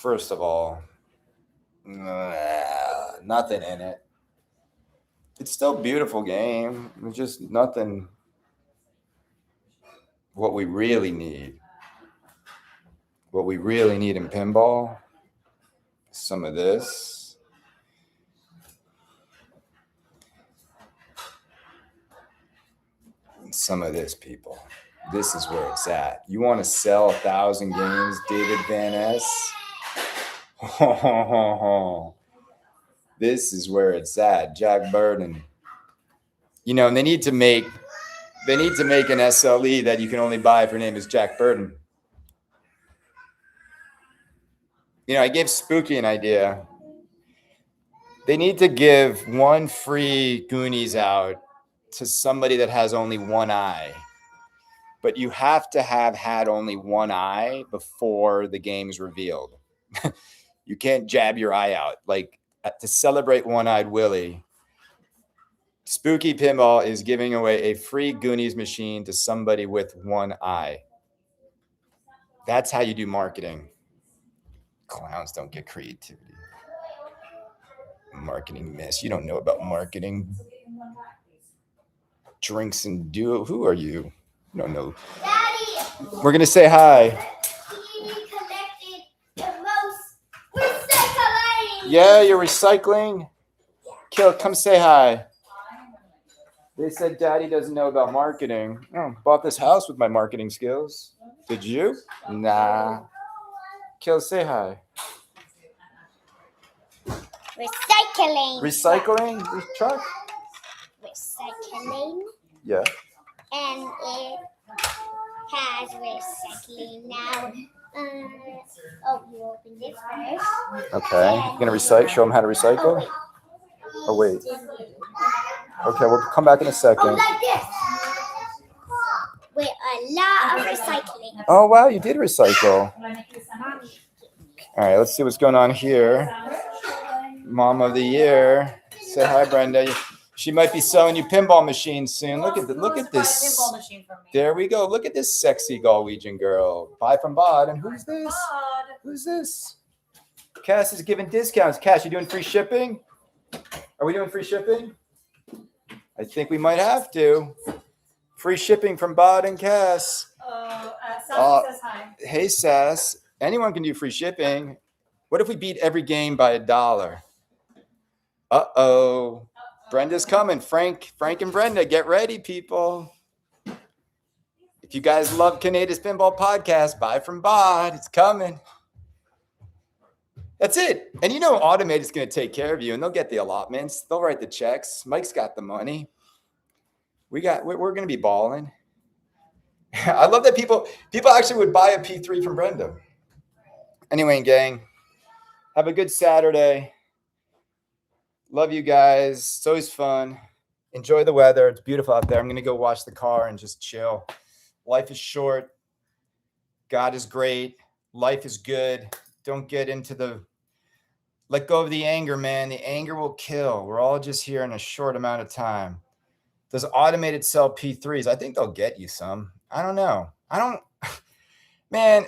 First of all, nothing in it. It's still a beautiful game. It's just nothing what we really need. What we really need in pinball, some of this. And some of this, people. This is where it's at. You want to sell 1,000 games, David Van Ness? This is where it's at. Jack Burden. You know, and they need to make an SLE that you can only buy if your name is Jack Burden. You know, I gave Spooky an idea. They need to give one free Goonies out to somebody that has only one eye. But you have to have had only one eye before the game's revealed. You can't jab your eye out. Like, to celebrate One-Eyed Willie, Spooky Pinball is giving away a free Goonies machine to somebody with one eye. That's how you do marketing. Clowns don't get creativity. Marketing miss. You don't know about marketing. Drinks and Duo. Who are you? You don't know. Daddy! We're going to say hi. TV connected the most recycling. Yeah, you're recycling. Kill, come say hi. They said Daddy doesn't know about marketing. Oh, bought this house with my marketing skills. Did you? Nah. Kill, say hi. Recycling. Recycling? This truck? Recycling. Yeah. And it has recycling now. You opened it first. Okay. You're gonna recycle? Show them how to recycle? Oh wait. Okay, we'll come back in a second. Like this. With a lot of recycling. Oh wow, you did recycle. All right, let's see what's going on here. Mom of the year. Say hi, Brenda. She might be selling you pinball machines soon. Look at this. There we go. Look at this sexy Galwegian girl. Buy from Bod. And who's this? Who's this? Cass is giving discounts. Cass, you doing free shipping? Are we doing free shipping? I think we might have to. Free shipping from Bod and Cass. Sassy says hi. Hey, Sass. Anyone can do free shipping. What if we beat every game by $1? Uh-oh. Brenda's coming. Frank and Brenda, get ready, people. If you guys love Kaneda's Pinball Podcast, buy from Bod. It's coming. That's it. And you know Automated's going to take care of you, and they'll get the allotments. They'll write the checks. Mike's got the money. We're going to be balling. I love that people actually would buy a P3 from Brenda. Anyway, gang, have a good Saturday. Love you guys. It's always fun. Enjoy the weather. It's beautiful out there. I'm going to go wash the car and just chill. Life is short. God is great. Life is good. Don't get into let go of the anger, man. The anger will kill. We're all just here in a short amount of time. Does Automated sell P3s? I think they'll get you some. I don't know. Man,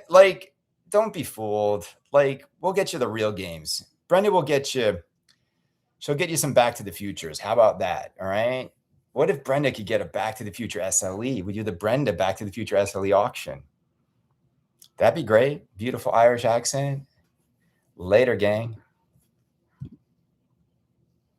don't be fooled. We'll get you the real games. Brenda will get you. She'll get you some Back to the Futures. How about that? All right. What if Brenda could get a Back to the Future SLE? We do the Brenda Back to the Future SLE auction. That'd be great. Beautiful Irish accent. Later, gang.